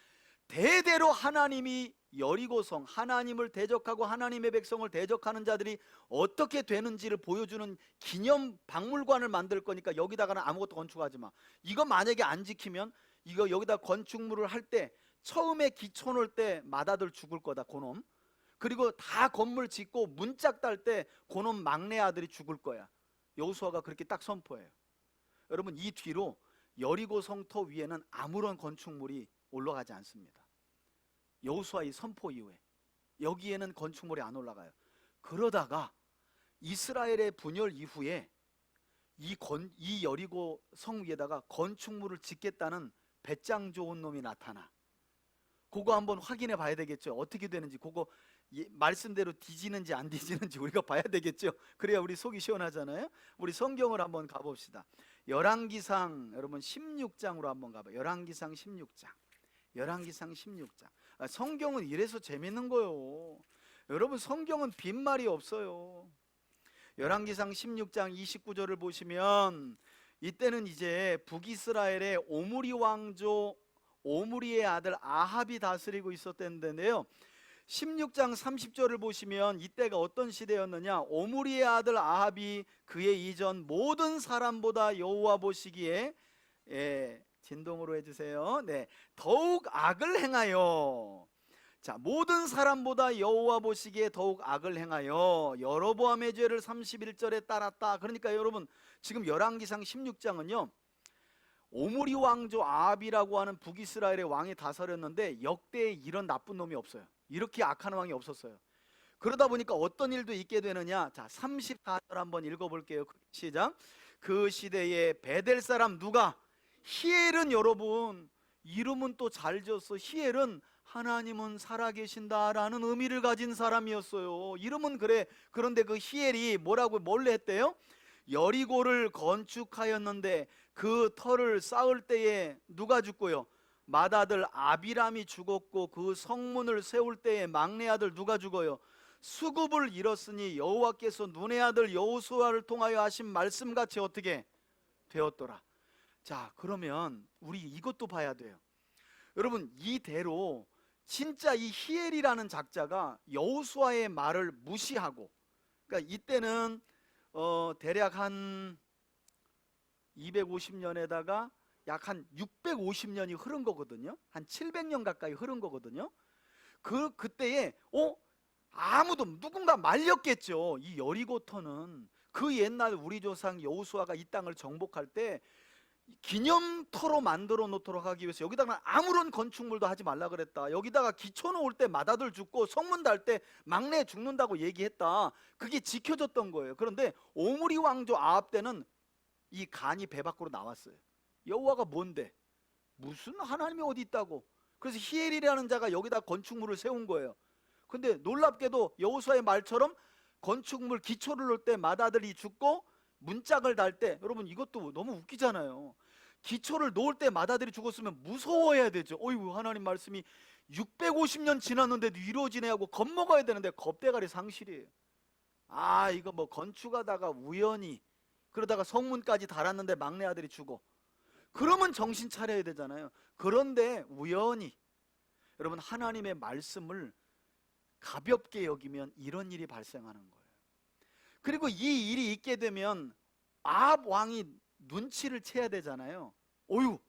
대대로 하나님이 여리고성, 하나님을 대적하고 하나님의 백성을 대적하는 자들이 어떻게 되는지를 보여주는 기념 박물관을 만들 거니까 여기다가는 아무것도 건축하지 마. 이거 만약에 안 지키면 이거 여기다 건축물을 할 때 처음에 기초 놓을 때 마다들 죽을 거다, 고놈. 그리고 다 건물 짓고 문짝 딸 때 고놈 막내 아들이 죽을 거야. 여호수아가 그렇게 딱 선포해요. 여러분, 이 뒤로 여리고 성터 위에는 아무런 건축물이 올라가지 않습니다. 여호수아 이 선포 이후에 여기에는 건축물이 안 올라가요. 그러다가 이스라엘의 분열 이후에 이 여리고 성 위에다가 건축물을 짓겠다는 배짱 좋은 놈이 나타나. 그거 한번 확인해 봐야 되겠죠. 어떻게 되는지. 그거 말씀대로 뒤지는지 안 뒤지는지 우리가 봐야 되겠죠. 그래야 우리 속이 시원하잖아요. 우리 성경을 한번 가봅시다. 열왕기상 여러분 16장으로 한번 가봐요. 열왕기상 16장. 열왕기상 16장. 성경은 이래서 재밌는 거요. 여러분, 성경은 빈말이 없어요. 열왕기상 16장 29절을 보시면 이때는 이제 북이스라엘의 오므리 왕조 오므리의 아들 아합이 다스리고 있었는데요. 16장 30절을 보시면 이때가 어떤 시대였느냐? 오므리의 아들 아합이 그의 이전 모든 사람보다 여호와 보시기에 진동으로 해주세요. 네, 더욱 악을 행하여. 자, 모든 사람보다 여호와 보시기에 더욱 악을 행하여 여로보암의 죄를 31절에 따랐다. 그러니까 여러분, 지금 열왕기상 16장은요 오므리 왕조 아합이라고 하는 북이스라엘의 왕이 다스렸는데 역대에 이런 나쁜 놈이 없어요. 이렇게 악한 왕이 없었어요. 그러다 보니까 어떤 일도 있게 되느냐? 자, 34절 한번 읽어볼게요. 시작. 그 시대에 베델 사람 누가? 히엘은, 여러분 이름은 또 잘 지었어. 히엘은 하나님은 살아계신다라는 의미를 가진 사람이었어요. 이름은 그래. 그런데 그 히엘이 뭘 했대요? 여리고를 건축하였는데 그 터를 쌓을 때에 누가 죽고요? 맏아들 아비람이 죽었고 그 성문을 세울 때에 막내 아들 누가 죽어요? 수굽을 잃었으니 여호와께서 눈의 아들 여호수아를 통하여 하신 말씀같이 어떻게 되었더라. 자, 그러면 우리 이것도 봐야 돼요. 여러분 이대로 진짜 이 히엘이라는 작자가 여호수아의 말을 무시하고, 그러니까 이때는 대략 한 250년에다가 약 한 650년이 흐른 거거든요. 한 700년 가까이 흐른 거거든요. 그때에 아무도 누군가 말렸겠죠. 이 여리고터는 그 옛날 우리 조상 여호수아가 이 땅을 정복할 때 기념터로 만들어 놓도록 하기 위해서 여기다가 아무런 건축물도 하지 말라 그랬다. 여기다가 기초 놓을 때 마다들 죽고 성문 달 때 막내 죽는다고 얘기했다. 그게 지켜졌던 거예요. 그런데 오므리 왕조 아합 때는 이 간이 배 밖으로 나왔어요. 여호와가 뭔데? 무슨 하나님이 어디 있다고? 그래서 히엘이라는 자가 여기다 건축물을 세운 거예요. 근데 놀랍게도 여호수아의 말처럼 건축물 기초를 놓을 때 마다들이 죽고 문짝을 달 때, 여러분 이것도 너무 웃기잖아요. 기초를 놓을 때 마다들이 죽었으면 무서워해야 되죠. 어이구, 하나님 말씀이 650년 지났는데도 이루어지네 하고 겁먹어야 되는데 겁대가리 상실이에요. 이거 뭐 건축하다가 우연히 그러다가 성문까지 달았는데 막내 아들이 죽어. 그러면 정신 차려야 되잖아요. 그런데 우연히, 여러분 하나님의 말씀을 가볍게 여기면 이런 일이 발생하는 거예요. 그리고 이 일이 있게 되면 아합 왕이 눈치를 채야 되잖아요. 어휴,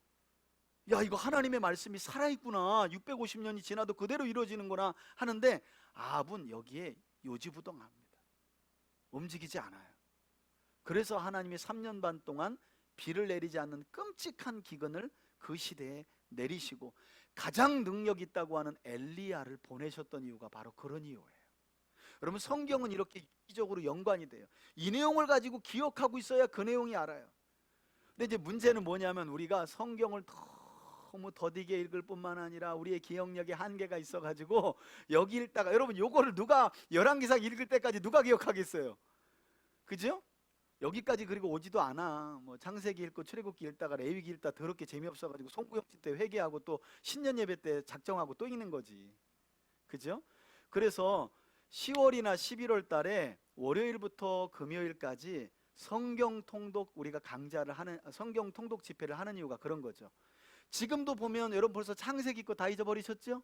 야 이거 하나님의 말씀이 살아있구나, 650년이 지나도 그대로 이루어지는구나 하는데 아합은 여기에 요지부동합니다. 움직이지 않아요. 그래서 하나님이 3년 반 동안 비를 내리지 않는 끔찍한 기근을 그 시대에 내리시고 가장 능력 있다고 하는 엘리야를 보내셨던 이유가 바로 그런 이유예요. 여러분 성경은 이렇게 유기적으로 연관이 돼요. 이 내용을 가지고 기억하고 있어야 그 내용이 알아요. 근데 이제 문제는 뭐냐면 우리가 성경을 너무 더디게 읽을 뿐만 아니라 우리의 기억력에 한계가 있어가지고 여기 읽다가, 여러분 요거를 누가 열왕기상 읽을 때까지 누가 기억하겠어요? 그죠? 여기까지 그리고 오지도 않아. 뭐 창세기 읽고 출애굽기 읽다가 레위기 읽다 더럽게 재미없어가지고 송구영신 때 회개하고 또 신년 예배 때 작정하고 또 읽는 거지. 그죠? 그래서 10월이나 11월 달에 월요일부터 금요일까지 성경 통독 우리가 강좌를 하는, 성경 통독 집회를 하는 이유가 그런 거죠. 지금도 보면 여러분 벌써 창세기 거 다 잊어버리셨죠?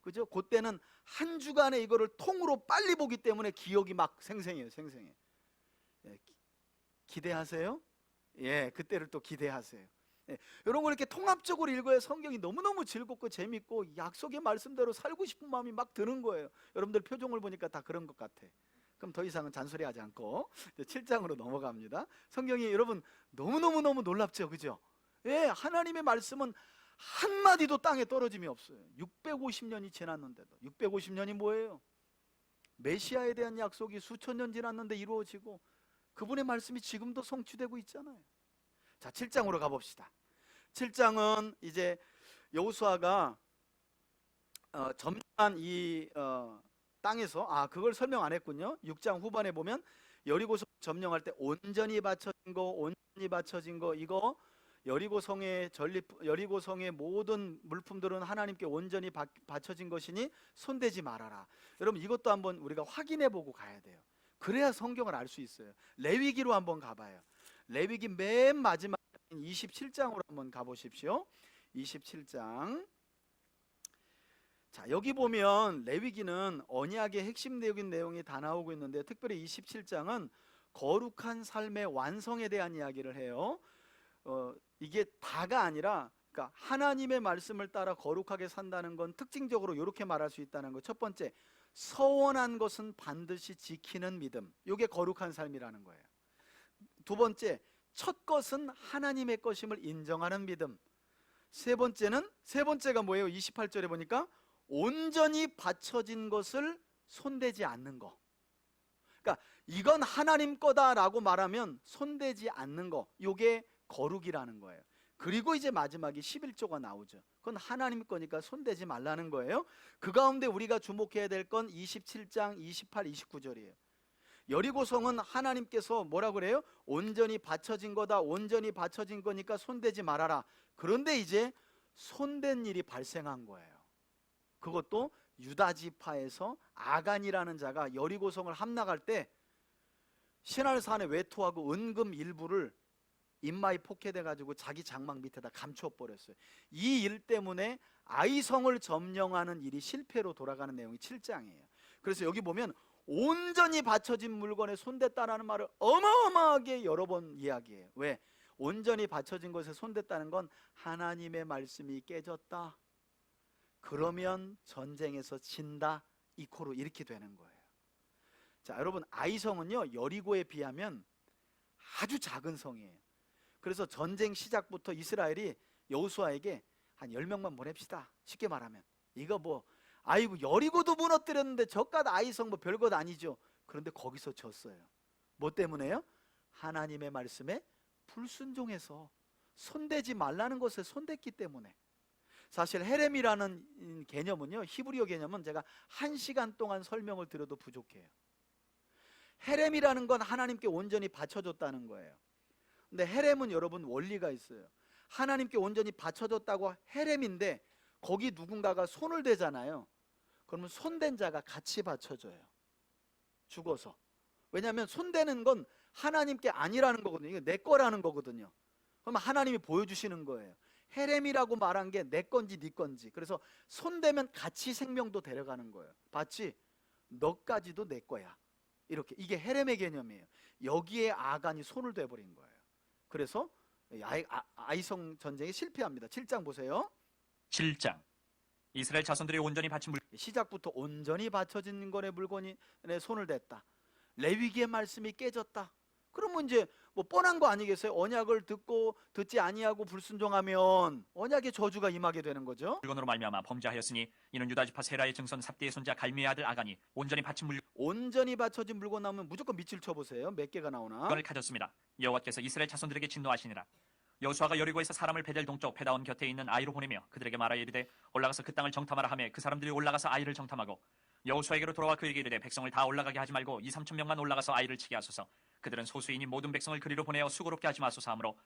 그죠? 그때는 한 주간에 이거를 통으로 빨리 보기 때문에 기억이 막 생생해요. 생생해. 기대하세요? 예, 그때를 또 기대하세요. 예, 이런 걸 이렇게 통합적으로 읽어야 성경이 너무너무 즐겁고 재밌고 약속의 말씀대로 살고 싶은 마음이 막 드는 거예요. 여러분들 표정을 보니까 다 그런 것 같아. 그럼 더 이상은 잔소리하지 않고 7장으로 넘어갑니다. 성경이 여러분 너무너무 놀랍죠, 그죠? 예, 하나님의 말씀은 한마디도 땅에 떨어짐이 없어요. 650년이 지났는데도. 650년이 뭐예요? 메시아에 대한 약속이 수천 년 지났는데 이루어지고 그분의 말씀이 지금도 성취되고 있잖아요. 자, 7장으로 가봅시다. 7장은 이제 여호수아가 점령한 이 땅에서, 그걸 설명 안 했군요. 6장 후반에 보면 여리고성 점령할 때 온전히 바쳐진 거 이거 여리고성의 여리고성의 모든 물품들은 하나님께 온전히 바쳐진 것이니 손대지 말아라. 여러분 이것도 한번 우리가 확인해 보고 가야 돼요. 그래야 성경을 알 수 있어요. 레위기로 한번 가봐요. 레위기 맨 마지막 27장으로 한번 가보십시오. 27장. 자, 여기 보면 레위기는 언약의 핵심적인 내용이 다 나오고 있는데 특별히 27장은 거룩한 삶의 완성에 대한 이야기를 해요. 이게 다가 아니라, 그러니까 하나님의 말씀을 따라 거룩하게 산다는 건 특징적으로 이렇게 말할 수 있다는 거. 첫 번째, 서원한 것은 반드시 지키는 믿음. 이게 거룩한 삶이라는 거예요. 두 번째, 첫 것은 하나님의 것임을 인정하는 믿음. 세 번째가 뭐예요? 28절에 보니까 온전히 바쳐진 것을 손대지 않는 거. 그러니까 이건 하나님 거다라고 말하면 손대지 않는 거. 이게 거룩이라는 거예요. 그리고 이제 마지막에 11조가 나오죠. 그건 하나님 거니까 손대지 말라는 거예요. 그 가운데 우리가 주목해야 될 건 27장 28, 29절이에요. 여리고성은 하나님께서 뭐라 그래요? 온전히 바쳐진 거다. 온전히 바쳐진 거니까 손대지 말아라. 그런데 이제 손댄 일이 발생한 거예요. 그것도 유다 지파에서 아간이라는 자가 여리고성을 함락할 때 신할산에 외투하고 은금 일부를 인마이 폭해돼 가지고 자기 장막 밑에다 감춰 버렸어요. 이 일 때문에 아이성을 점령하는 일이 실패로 돌아가는 내용이 7장이에요. 그래서 여기 보면 온전히 바쳐진 물건에 손댔다라는 말을 어마어마하게 여러 번 이야기해요. 왜? 온전히 바쳐진 것에 손댔다는 건 하나님의 말씀이 깨졌다, 그러면 전쟁에서 진다, 이코로 이렇게 되는 거예요. 자, 여러분, 아이성은요 여리고에 비하면 아주 작은 성이에요. 그래서 전쟁 시작부터 이스라엘이 여호수아에게 한 10명만 보냅시다, 쉽게 말하면. 이거 뭐 아이고 여리고도 무너뜨렸는데 저깟 아이성 뭐 별것 아니죠. 그런데 거기서 졌어요. 뭐 때문에요? 하나님의 말씀에 불순종해서, 손대지 말라는 것에 손댔기 때문에. 사실 헤렘이라는 개념은요, 히브리어 개념은 제가 1시간 동안 설명을 드려도 부족해요. 헤렘이라는 건 하나님께 온전히 바쳐줬다는 거예요. 근데 헤렘은 여러분 원리가 있어요. 하나님께 온전히 바쳐줬다고 헤렘인데 거기 누군가가 손을 대잖아요. 그러면 손댄 자가 같이 바쳐줘요, 죽어서. 왜냐하면 손대는 건 하나님께 아니라는 거거든요. 이게 내 거라는 거거든요. 그럼 하나님이 보여주시는 거예요. 헤렘이라고 말한 게 내 건지 네 건지. 그래서 손대면 같이 생명도 데려가는 거예요. 봤지? 너까지도 내 거야, 이렇게. 이게 헤렘의 개념이에요. 여기에 아간이 손을 대버린 거예요. 그래서 아이성 전쟁이 실패합니다. 7장 보세요. 7장. 이스라엘 자손들이 온전히 바친 시작부터 온전히 바쳐진 것의 물건에 손을 댔다. 레위기의 말씀이 깨졌다. 그러면 이제 뭐 뻔한 거 아니겠어요? 언약을 듣지 아니하고 불순종하면 언약의 저주가 임하게 되는 거죠. 물건으로 말미암아 범죄하였으니 이는 유다 지파 세라의 증손 삽디의 손자 갈미의 아들 아간이 온전히 바친 온전히 바쳐진 물건 나오면 무조건 밑줄 쳐보세요. 몇 개가 나오나? 물건을 가졌습니다. 여호와께서 이스라엘 자손들에게 진노하시니라. 여호수아가 여리고에서 사람을 베델 동쪽 페다온 곁에 있는 아이로 보내며 그들에게 말하여 이르되 올라가서 그 땅을 정탐하라 하매 그 사람들이 올라가서 아이를 정탐하고 여호수아에게로 돌아와 그에게 이르되 백성을 다 올라가게 하지 말고 2-3천 명만 올라가서 아이를 치게 하소서. 그들은 소수이니 모든 백성을 그리로 보내어 수고롭게 하지 마소서 하므로.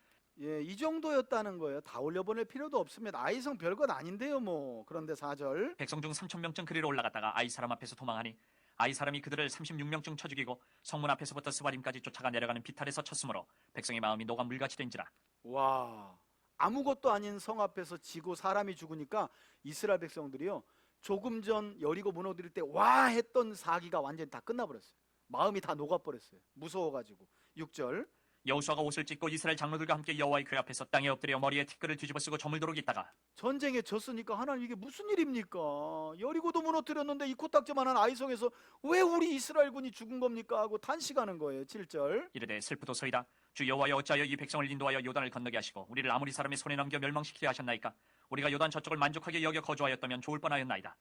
예, 이 정도였다는 거예요. 다 올려보낼 필요도 없습니다. 아이성 별것 아닌데요 뭐. 그런데 4절. 백성 중 3,000명쯤 그리로 올라갔다가 아이 사람 앞에서 도망하니 아이 사람이 그들을 36명쯤 쳐 죽이고 성문 앞에서부터 스바림까지 쫓아가 내려가는 비탈에서 쳤으므로 백성의 마음이 녹아 물같이 된지라. 와, 아무것도 아닌 성 앞에서 지고 사람이 죽으니까 이스라엘 백성들이요, 조금 전 여리고 무너뜨릴 때 와 했던 사기가 완전히 다 끝나버렸어요. 마음이 다 녹아버렸어요. 무서워가지고. 6절. 여호수아가 옷을 찢고 이스라엘 장로들과 함께 여호와의 궤 앞에서 땅에 엎드려 머리에 티끌을 뒤집어 쓰고 저물도록 있다가 전쟁에 졌으니까 하나님 이게 무슨 일입니까? 여리고도 무너뜨렸는데 이 코딱지만한 아이성에서 왜 우리 이스라엘군이 죽은 겁니까? 하고 탄식하는 거예요. 7절. 이르되 슬프도소이다. 주 여호와여 어찌하여 이 백성을 인도하여 요단을 건너게 하시고 우리를 아무리 사람의 손에 넘겨 멸망시키려 하셨나이까? 우리가 요단 저쪽을 만족하게 여겨 거주하였다면 좋을 뻔하였나이다.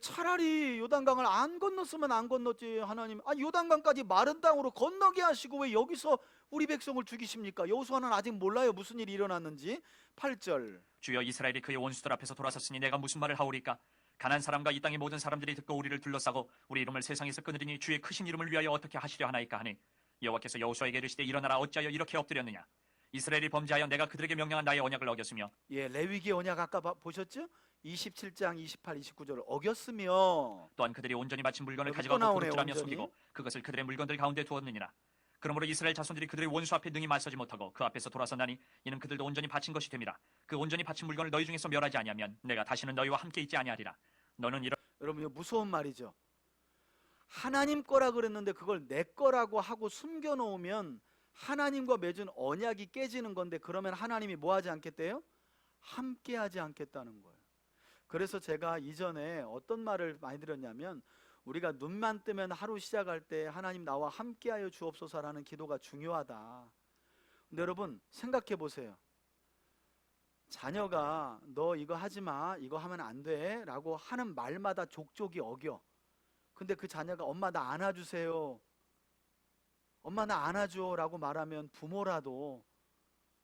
차라리 요단강을 안 건넜으면 안 건넜지. 하나님, 요단강까지 마른 땅으로 건너게 하시고 왜 여기서 우리 백성을 죽이십니까? 여호수아는 아직 몰라요, 무슨 일이 일어났는지. 8절. 주여 이스라엘이 그의 원수들 앞에서 돌아섰으니 내가 무슨 말을 하오리까? 가난 사람과 이 땅의 모든 사람들이 듣고 우리를 둘러싸고 우리 이름을 세상에서 끊으리니 주의 크신 이름을 위하여 어떻게 하시려 하나이까 하니 여호와께서 여호수아에게 이르시되 일어나라, 어찌하여 이렇게 엎드렸느냐? 이스라엘이 범죄하여 내가 그들에게 명령한 나의 언약을 어겼으며. 예, 레위기 언약 아까 보셨죠? 27장 28, 29절을 어겼으며 또한 그들이 온전히 바친 물건을 여기 가져가고 또 나오네요, 그릇질하며 온전히. 속이고 그것을 그들의 물건들 가운데 두었느니라. 그러므로 이스라엘 자손들이 그들의 원수 앞에 능히 맞서지 못하고 그 앞에서 돌아선다니 이는 그들도 온전히 바친 것이 됨이라. 그 온전히 바친 물건을 너희 중에서 멸하지 아니하면 내가 다시는 너희와 함께 있지 아니하리라. 너는 이런. 여러분, 이거 무서운 말이죠. 하나님 거라 그랬는데 그걸 내 거라고 하고 숨겨놓으면 하나님과 맺은 언약이 깨지는 건데, 그러면 하나님이 뭐 하지 않겠대요? 함께 하지 않겠다는 거예요. 그래서 제가 이전에 어떤 말을 많이 들었냐면, 우리가 눈만 뜨면 하루 시작할 때 하나님 나와 함께하여 주옵소서라는 기도가 중요하다. 근데 여러분 생각해 보세요. 자녀가 너 이거 하지 마, 이거 하면 안 돼 라고 하는 말마다 족족이 어겨. 근데 그 자녀가 엄마 나 안아주세요, 엄마 나 안아줘 라고 말하면 부모라도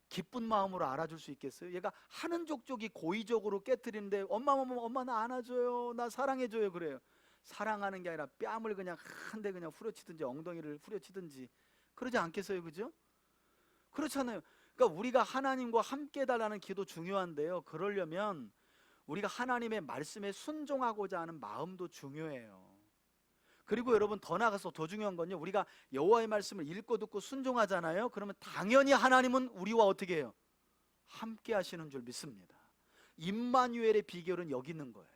기쁜 마음으로 알아줄 수 있겠어요? 얘가 하는 족족이 고의적으로 깨트리는데 엄마 나 안아줘요, 나 사랑해줘요 그래요. 사랑하는 게 아니라 뺨을 그냥 한 대 그냥 후려치든지 엉덩이를 후려치든지 그러지 않겠어요? 그죠? 그렇잖아요. 그러니까 우리가 하나님과 함께 해달라는 기도 중요한데요, 그러려면 우리가 하나님의 말씀에 순종하고자 하는 마음도 중요해요. 그리고 여러분 더 나아가서 더 중요한 건요, 우리가 여호와의 말씀을 읽고 듣고 순종하잖아요. 그러면 당연히 하나님은 우리와 어떻게 해요? 함께 하시는 줄 믿습니다. 임마누엘의 비결은 여기 있는 거예요.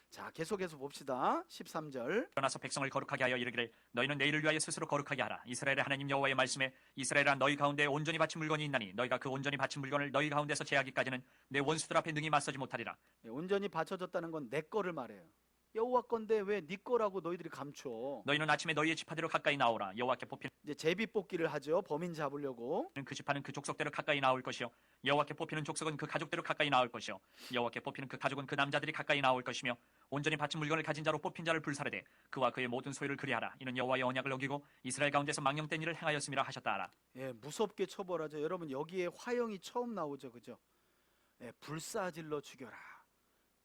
자, 계속해서 봅시다. 13절. 일어나서 백성을 거룩하게 하여 이르기를 너희는 내일을 위하여 스스로 거룩하게 하라. 이스라엘의 하나님 여호와의 말씀에 이스라엘아 너희 가운데 온전히 바친 물건이 있나니 너희가 그 온전히 바친 물건을 너희 가운데서 제하기까지는 내 원수들 앞에 능히 맞서지 못하리라. 온전히 바쳐졌다는 건 내 거를 말해요. 여호와 건데 왜 네 거라고 너희들이 감춰? 너희는 아침에 너희의 지파대로 가까이 나오라. 여호와께 뽑히는 이제 제비 뽑기를 하죠. 범인 잡으려고. 그 지파는 그 족속대로 가까이 나올 것이요 여호와께 뽑히는 족속은 그 가족대로 가까이 나올 것이요 여호와께 뽑히는 그 가족은 그 남자들이 가까이 나올 것이며 온전히 바친 물건을 가진 자로 뽑힌 자를 불사르되 그와 그의 모든 소유를 그리하라. 이는 여호와의 언약을 어기고 이스라엘 가운데서 망령된 일을 행하였음이라 하셨다 하라. 예, 무섭게 처벌하죠. 여러분 여기에 화형이 처음 나오죠, 그죠? 예, 불사질러 죽여라.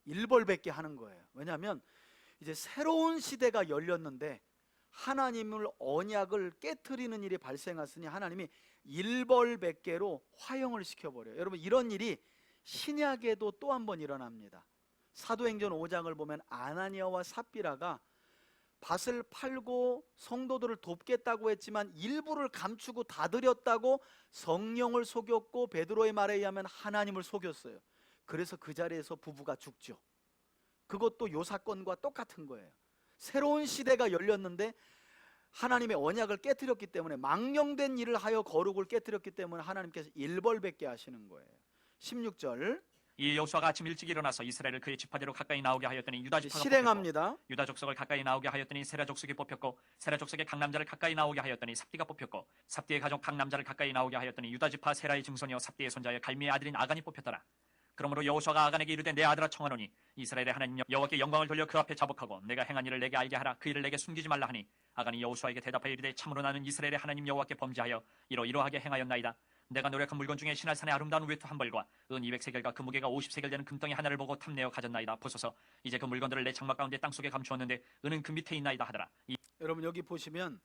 일벌백계 하는 거예요. 왜냐하면 이제 새로운 시대가 열렸는데 하나님을 언약을 깨트리는 일이 발생했으니 하나님이 일벌백계로 화형을 시켜버려요. 여러분 이런 일이 신약에도 또 한 번 일어납니다. 사도행전 5장을 보면 아나니아와 삽비라가 밭을 팔고 성도들을 돕겠다고 했지만 일부를 감추고 다 드렸다고 성령을 속였고 베드로의 말에 의하면 하나님을 속였어요. 그래서 그 자리에서 부부가 죽죠. 그것도 요 사건과 똑같은 거예요. 새로운 시대가 열렸는데 하나님의 언약을 깨트렸기 때문에 망령된 일을 하여 거룩을 깨트렸기 때문에 하나님께서 일벌백계 하시는 거예요. 16절 이 여호수아가 아침 일찍 일어나서 이스라엘을 그의 지파대로 가까이 나오게 하였더니 유다 지파가 실행합니다. 뽑혔고 유다 족속을 가까이 나오게 하였더니 세라 족속이 뽑혔고 세라 족속의 각 남자를 가까이 나오게 하였더니 삽디가 뽑혔고 삽디의 가족 각 남자를 가까이 나오게 하였더니 유다 지파 세라의 증손이요 삽디의 손자여 갈미의 아들인 아간이 뽑혔더라. 그러므로 여호수아가 아간에게 이르되 내 아들아 청하노니 이스라엘의 하나님 여호와께 영광을 돌려 그 앞에 자복하고 내가 행한 일을 내게 알게 하라. 그 일을 내게 숨기지 말라 하니 아간이 여호수아에게 대답하여 이르되 참으로 나는 이스라엘의 하나님 여호와께 범죄하여 이러이러하게 행하였나이다. 내가 노력한 물건 중에 시날산의 아름다운 외투 한 벌과 은 200세겔과 그 무게가 50세겔 되는 금덩이 하나를 보고 탐내어 가졌나이다. 보소서 이제 그 물건들을 내 장막 가운데 땅속에 감추었는데 은은 그 밑에 있나이다 하더라. 여러분 여기 보시면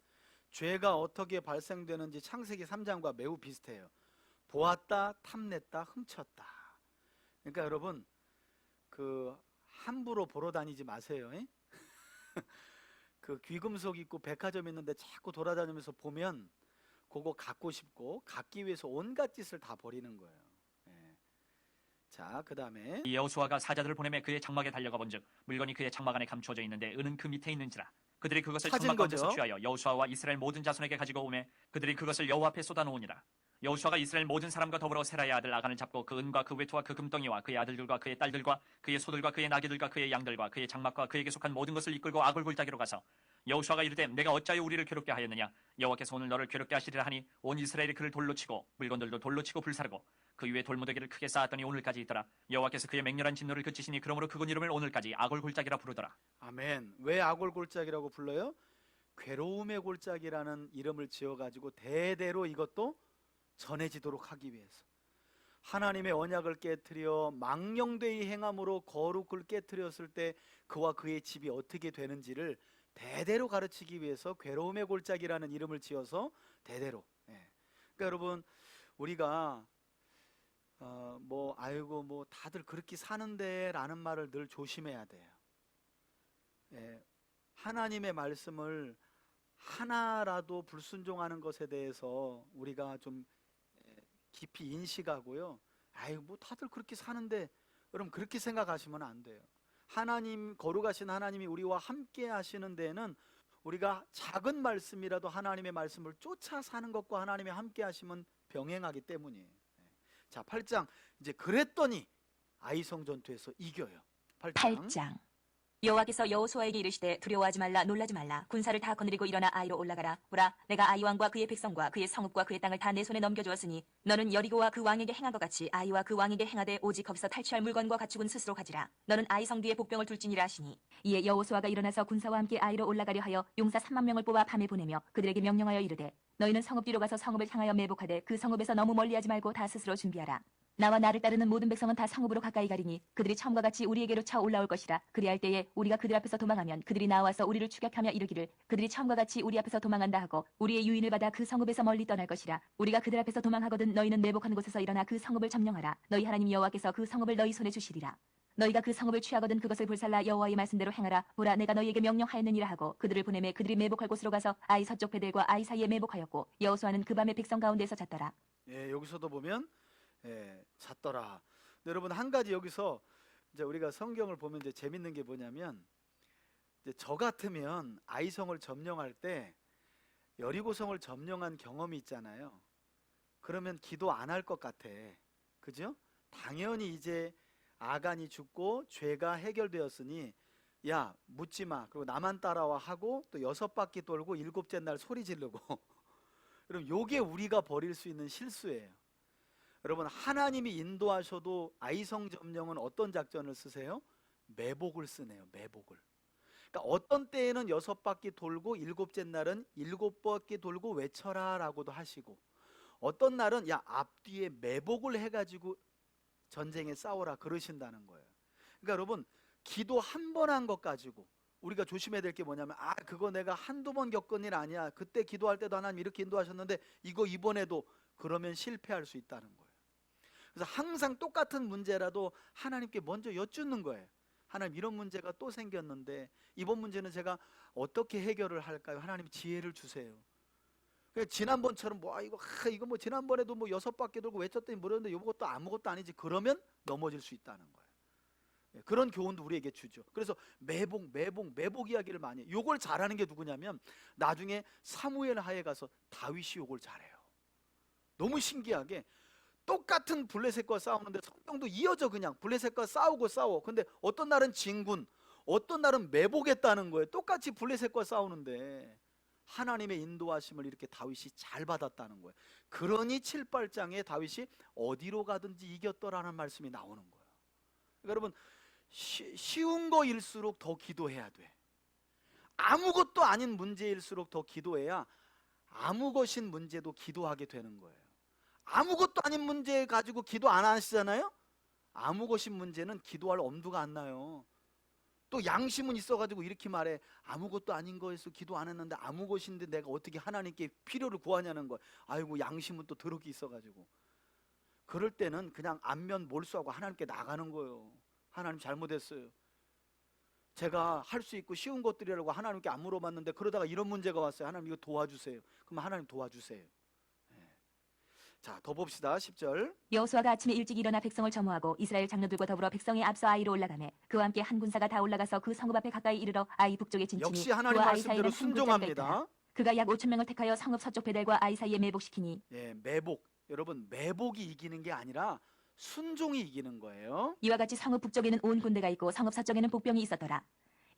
죄가 어떻게 발생되는지 창세기 3장과 매우 비슷해요. 보았다, 탐냈다, 훔쳤다. 그러니까 여러분 그 함부로 보러 다니지 마세요. 그 귀금속 있고 백화점 있는데 자꾸 돌아다니면서 보면 그거 갖고 싶고 갖기 위해서 온갖 짓을 다 벌이는 거예요. 예. 자, 그 다음에 이 여호수아가 사자들을 보내매 그의 장막에 달려가 본즉 물건이 그의 장막 안에 감추어져 있는데 은은 그 밑에 있는지라. 그들이 그것을 찾은 장막 가운데서 거죠. 취하여 여호수아와 이스라엘 모든 자손에게 가지고 오매 그들이 그것을 여호와 앞에 쏟아놓으니라. 여호수아가 이스라엘 모든 사람과 더불어 세라의 아들 아간을 잡고 그 은과 그 외투와 그 금덩이와 그의 아들들과 그의 딸들과 그의 소들과 그의 나귀들과 그의 양들과 그의 장막과 그에게 속한 모든 것을 이끌고 아골 골짜기로 가서 여호수아가 이르되 내가 어찌하여 우리를 괴롭게 하였느냐. 여호와께서 오늘 너를 괴롭게 하시리라 하니 온 이스라엘이 그를 돌로 치고 물건들도 돌로 치고 불사르고 그 위에 돌무더기를 크게 쌓았더니 오늘까지 있더라. 여호와께서 그의 맹렬한 진노를 그치시니 그러므로 그곳 이름을 오늘까지 아골 골짜기라 부르더라. 아멘. 왜 아골 골짜기라고 불러요? 괴로움의 골짜기라는 이름을 지어가지고 대대로 이것도 전해지도록 하기 위해서 하나님의 언약을 깨트려 망령되이 행함으로 거룩을 깨트렸을 때 그와 그의 집이 어떻게 되는지를 대대로 가르치기 위해서 괴로움의 골짜기라는 이름을 지어서 대대로. 예. 그러니까 여러분 우리가 아이고 뭐 다들 그렇게 사는데라는 말을 늘 조심해야 돼요. 예. 하나님의 말씀을 하나라도 불순종하는 것에 대해서 우리가 좀 깊이 인식하고요. 아이고 뭐 다들 그렇게 사는데 여러분 그렇게 생각하시면 안 돼요. 하나님 거룩하신 하나님이 우리와 함께 하시는 데에는 우리가 작은 말씀이라도 하나님의 말씀을 쫓아 사는 것과 하나님이 함께 하시면 병행하기 때문이에요. 자, 8장 이제 그랬더니 아이성 전투에서 이겨요. 8장 여호와께서 여호수아에게 이르시되 두려워하지 말라 놀라지 말라 군사를 다 거느리고 일어나 아이로 올라가라. 보라 내가 아이 왕과 그의 백성과 그의 성읍과 그의 땅을 다 내 손에 넘겨주었으니 너는 여리고와 그 왕에게 행한 것 같이 아이와 그 왕에게 행하되 오직 거기서 탈취할 물건과 가축은 스스로 가지라. 너는 아이 성 뒤에 복병을 둘지니라 하시니 이에 여호수아가 일어나서 군사와 함께 아이로 올라가려 하여 용사 3만 명을 뽑아 밤에 보내며 그들에게 명령하여 이르되 너희는 성읍 뒤로 가서 성읍을 향하여 매복하되 그 성읍에서 너무 멀리하지 말고 다 스스로 준비하라. 나와 나를 따르는 모든 백성은 다 성읍으로 가까이 가리니 그들이 처음과 같이 우리에게로 차 올라올 것이라. 그리할 때에 우리가 그들 앞에서 도망하면 그들이 나와서 우리를 추격하며 이르기를 그들이 처음과 같이 우리 앞에서 도망한다 하고 우리의 유인을 받아 그 성읍에서 멀리 떠날 것이라. 우리가 그들 앞에서 도망하거든 너희는 매복한 곳에서 일어나 그 성읍을 점령하라. 너희 하나님 여호와께서 그 성읍을 너희 손에 주시리라. 너희가 그 성읍을 취하거든 그것을 불살라 여호와의 말씀대로 행하라. 보라, 내가 너희에게 명령하였느니라 하고 그들을 보내매 그들이 매복할 곳으로 가서 아이 서쪽 베델과 아이 사이에 매복하였고 여호수아는 그 밤에 백성 가운데서 잤더라. 예, 여기서도 보면 잤더라. 근데 여러분 한 가지 여기서 이제 우리가 성경을 보면 이제 재밌는 게 뭐냐면 이제 저 같으면 아이성을 점령할 때 여리고성을 점령한 경험이 있잖아요. 그러면 기도 안 할 것 같아. 그죠? 당연히 이제 아간이 죽고 죄가 해결되었으니 야 묻지 마. 그리고 나만 따라와 하고 또 6바퀴 돌고 7째 날 소리 지르고 여러분 요게 우리가 벌일 수 있는 실수예요. 여러분 하나님이 인도하셔도 아이성 점령은 어떤 작전을 쓰세요? 매복을 쓰네요. 매복을. 그러니까 어떤 때에는 6바퀴 돌고 7째 날은 7바퀴 돌고 외쳐라 라고도 하시고 어떤 날은 야 앞뒤에 매복을 해가지고 전쟁에 싸워라 그러신다는 거예요. 그러니까 여러분 기도 한 번 한 것 가지고 우리가 조심해야 될 게 뭐냐면 그거 내가 한두 번 겪은 일 아니야. 그때 기도할 때도 하나님 이렇게 인도하셨는데 이거 이번에도 그러면 실패할 수 있다는 거예요. 그래서 항상 똑같은 문제라도 하나님께 먼저 여쭙는 거예요. 하나님 이런 문제가 또 생겼는데 이번 문제는 제가 어떻게 해결을 할까요? 하나님 지혜를 주세요. 지난번처럼 이거 뭐 지난번에도 뭐 6바퀴 돌고 외쳤더니 모르는데 이것도 아무것도 아니지 그러면 넘어질 수 있다는 거예요. 그런 교훈도 우리에게 주죠. 그래서 매복 이야기를 많이 해요. 요걸 잘하는 게 누구냐면 나중에 사무엘 하에 가서 다윗이 요걸 잘해요. 너무 신기하게 똑같은 블레셋과 싸우는데 성경도 이어져 그냥 블레셋과 싸워. 근데 어떤 날은 진군, 어떤 날은 매복했다는 거예요. 똑같이 블레셋과 싸우는데 하나님의 인도하심을 이렇게 다윗이 잘 받았다는 거예요. 그러니 7, 8장에 다윗이 어디로 가든지 이겼더라는 말씀이 나오는 거예요. 그러니까 여러분 쉬운 거일수록 더 기도해야 돼. 아무것도 아닌 문제일수록 더 기도해야 아무 것인 문제도 기도하게 되는 거예요. 아무것도 아닌 문제 가지고 기도 안 하시잖아요. 아무 것인 문제는 기도할 엄두가 안 나요. 또 양심은 있어가지고 이렇게 말해. 아무것도 아닌 거에서 기도 안 했는데 아무 것인데 내가 어떻게 하나님께 필요를 구하냐는 거예요. 아이고 양심은 또 더럽게 있어가지고. 그럴 때는 그냥 안면 몰수하고 하나님께 나가는 거예요. 하나님 잘못했어요. 제가 할 수 있고 쉬운 것들이라고 하나님께 안 물어봤는데 그러다가 이런 문제가 왔어요. 하나님 이거 도와주세요. 그럼 하나님 도와주세요. 자, 더 봅시다. 10절. 여호수아가 아침에 일찍 일어나 백성을 점호하고 이스라엘 장로들과 더불어 백성의 앞서 아이로 올라가매 그와 함께 한 군사가 다 올라가서 그 성읍 앞에 가까이 이르러 아이 북쪽에 진치니 역시 하나님 그와 아이 말씀대로 사이는 한 돛장이라 있더라. 순종합니다. 그가 약 5,000명을 택하여 성읍 서쪽 베델과 아이 사이에 매복시키니 매복. 여러분 매복이 이기는 게 아니라 순종이 이기는 거예요. 이와 같이 성읍 북쪽에는 온 군대가 있고 성읍 서쪽에는 복병이 있었더라.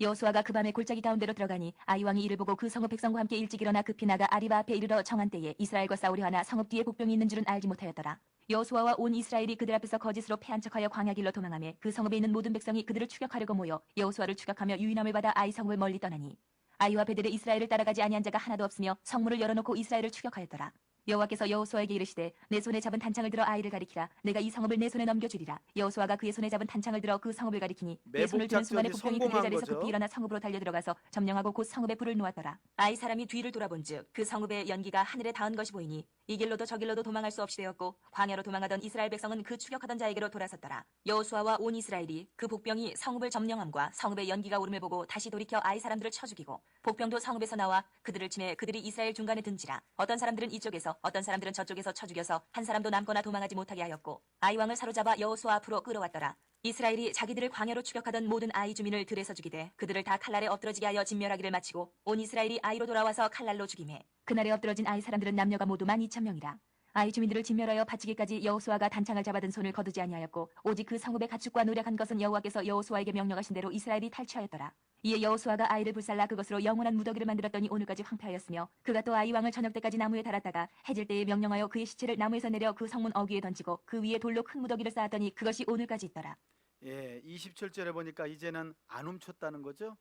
여호수아가 그 밤에 골짜기 가운데로 들어가니 아이 왕이 이를 보고 그 성읍 백성과 함께 일찍 일어나 급히 나가 아리바 앞에 이르러 정한 때에 이스라엘과 싸우려 하나 성읍 뒤에 복병이 있는 줄은 알지 못하였더라. 여호수아와 온 이스라엘이 그들 앞에서 거짓으로 패한 척하여 광야 길로 도망하며 그 성읍에 있는 모든 백성이 그들을 추격하려고 모여 여호수아를 추격하며 유인함을 받아 아이 성읍을 멀리 떠나니 아이와 베델에 이스라엘을 따라가지 아니한 자가 하나도 없으며 성문을 열어놓고 이스라엘을 추격하였더라. 여호와께서 여호수아에게 이르시되 내 손에 잡은 단창을 들어 아이를 가리키라. 내가 이 성읍을 내 손에 넘겨주리라. 여호수아가 그의 손에 잡은 단창을 들어 그 성읍을 가리키니 내 손을 드는 순간에 매복 복병이 그의 작전이 자리에서 성공한 급히 일어나 성읍으로 달려들어가서 점령하고 곧 성읍에 불을 놓았더라. 아이 사람이 뒤를 돌아본즉 그 성읍의 연기가 하늘에 닿은 것이 보이니 이 길로도 저 길로도 도망할 수 없이 되었고 광야로 도망하던 이스라엘 백성은 그 추격하던 자에게로 돌아섰더라. 여호수아와 온 이스라엘이 그 복병이 성읍을 점령함과 성읍의 연기가 오름을 보고 다시 돌이켜 아이 사람들을 쳐 죽이고 복병도 성읍에서 나와 그들을 치매 그들이 이스라엘 중간에 든지라. 어떤 사람들은 이쪽에서 어떤 사람들은 저쪽에서 쳐 죽여서 한 사람도 남거나 도망하지 못하게 하였고 아이 왕을 사로잡아 여호수아 앞으로 끌어왔더라. 이스라엘이 자기들을 광야로 추격하던 모든 아이 주민을 들에서 죽이되 그들을 다 칼날에 엎드러지게 하여 진멸하기를 마치고 온 이스라엘이 아이로 돌아와서 칼날로 죽이매 그날에 엎드러진 아이 사람들은 남녀가 모두 12,000명이라. 아이 주민들을 진멸하여 바치기까지 여호수아가 단창을 잡아든 손을 거두지 아니하였고 오직 그 성읍의 가축과 노력한 것은 여호와께서 여호수아에게 명령하신 대로 이스라엘이 탈취하였더라. 이에 여호수아가 아이를 불살라 그것으로 영원한 무더기를 만들었더니 오늘까지 황폐하였으며 그가 또 아이 왕을 저녁 때까지 나무에 달았다가 해질 때에 명령하여 그의 시체를 나무에서 내려 그 성문 어귀에 던지고 그 위에 돌로 큰 무더기를 쌓았더니 그것이 오늘까지 있더라. 27절에 보니까 이제는 안 훔쳤다는 거죠.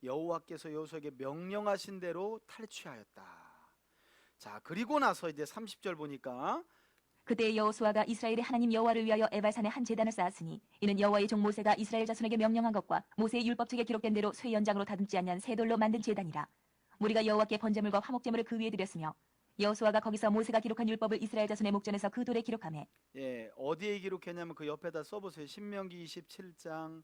여호와께서 여호수아에게 명령하신 대로 탈취하였다. 자, 그리고 나서 이제 30절 보니까 그때 여호수아가 이스라엘의 하나님 여호와를 위하여 에발산에 한 제단을 쌓았으니 이는 여호와의 종 모세가 이스라엘 자손에게 명령한 것과 모세의 율법책에 기록된 대로 쇠 연장으로 다듬지 아니한 새 돌로 만든 제단이라. 우리가 여호와께 번제물과 화목제물을 그 위에 드렸으며 여호수아가 거기서 모세가 기록한 율법을 이스라엘 자손의 목전에서 그 돌에 기록하매 예, 어디에 기록했냐면 그 옆에다 써보세요. 신명기 27장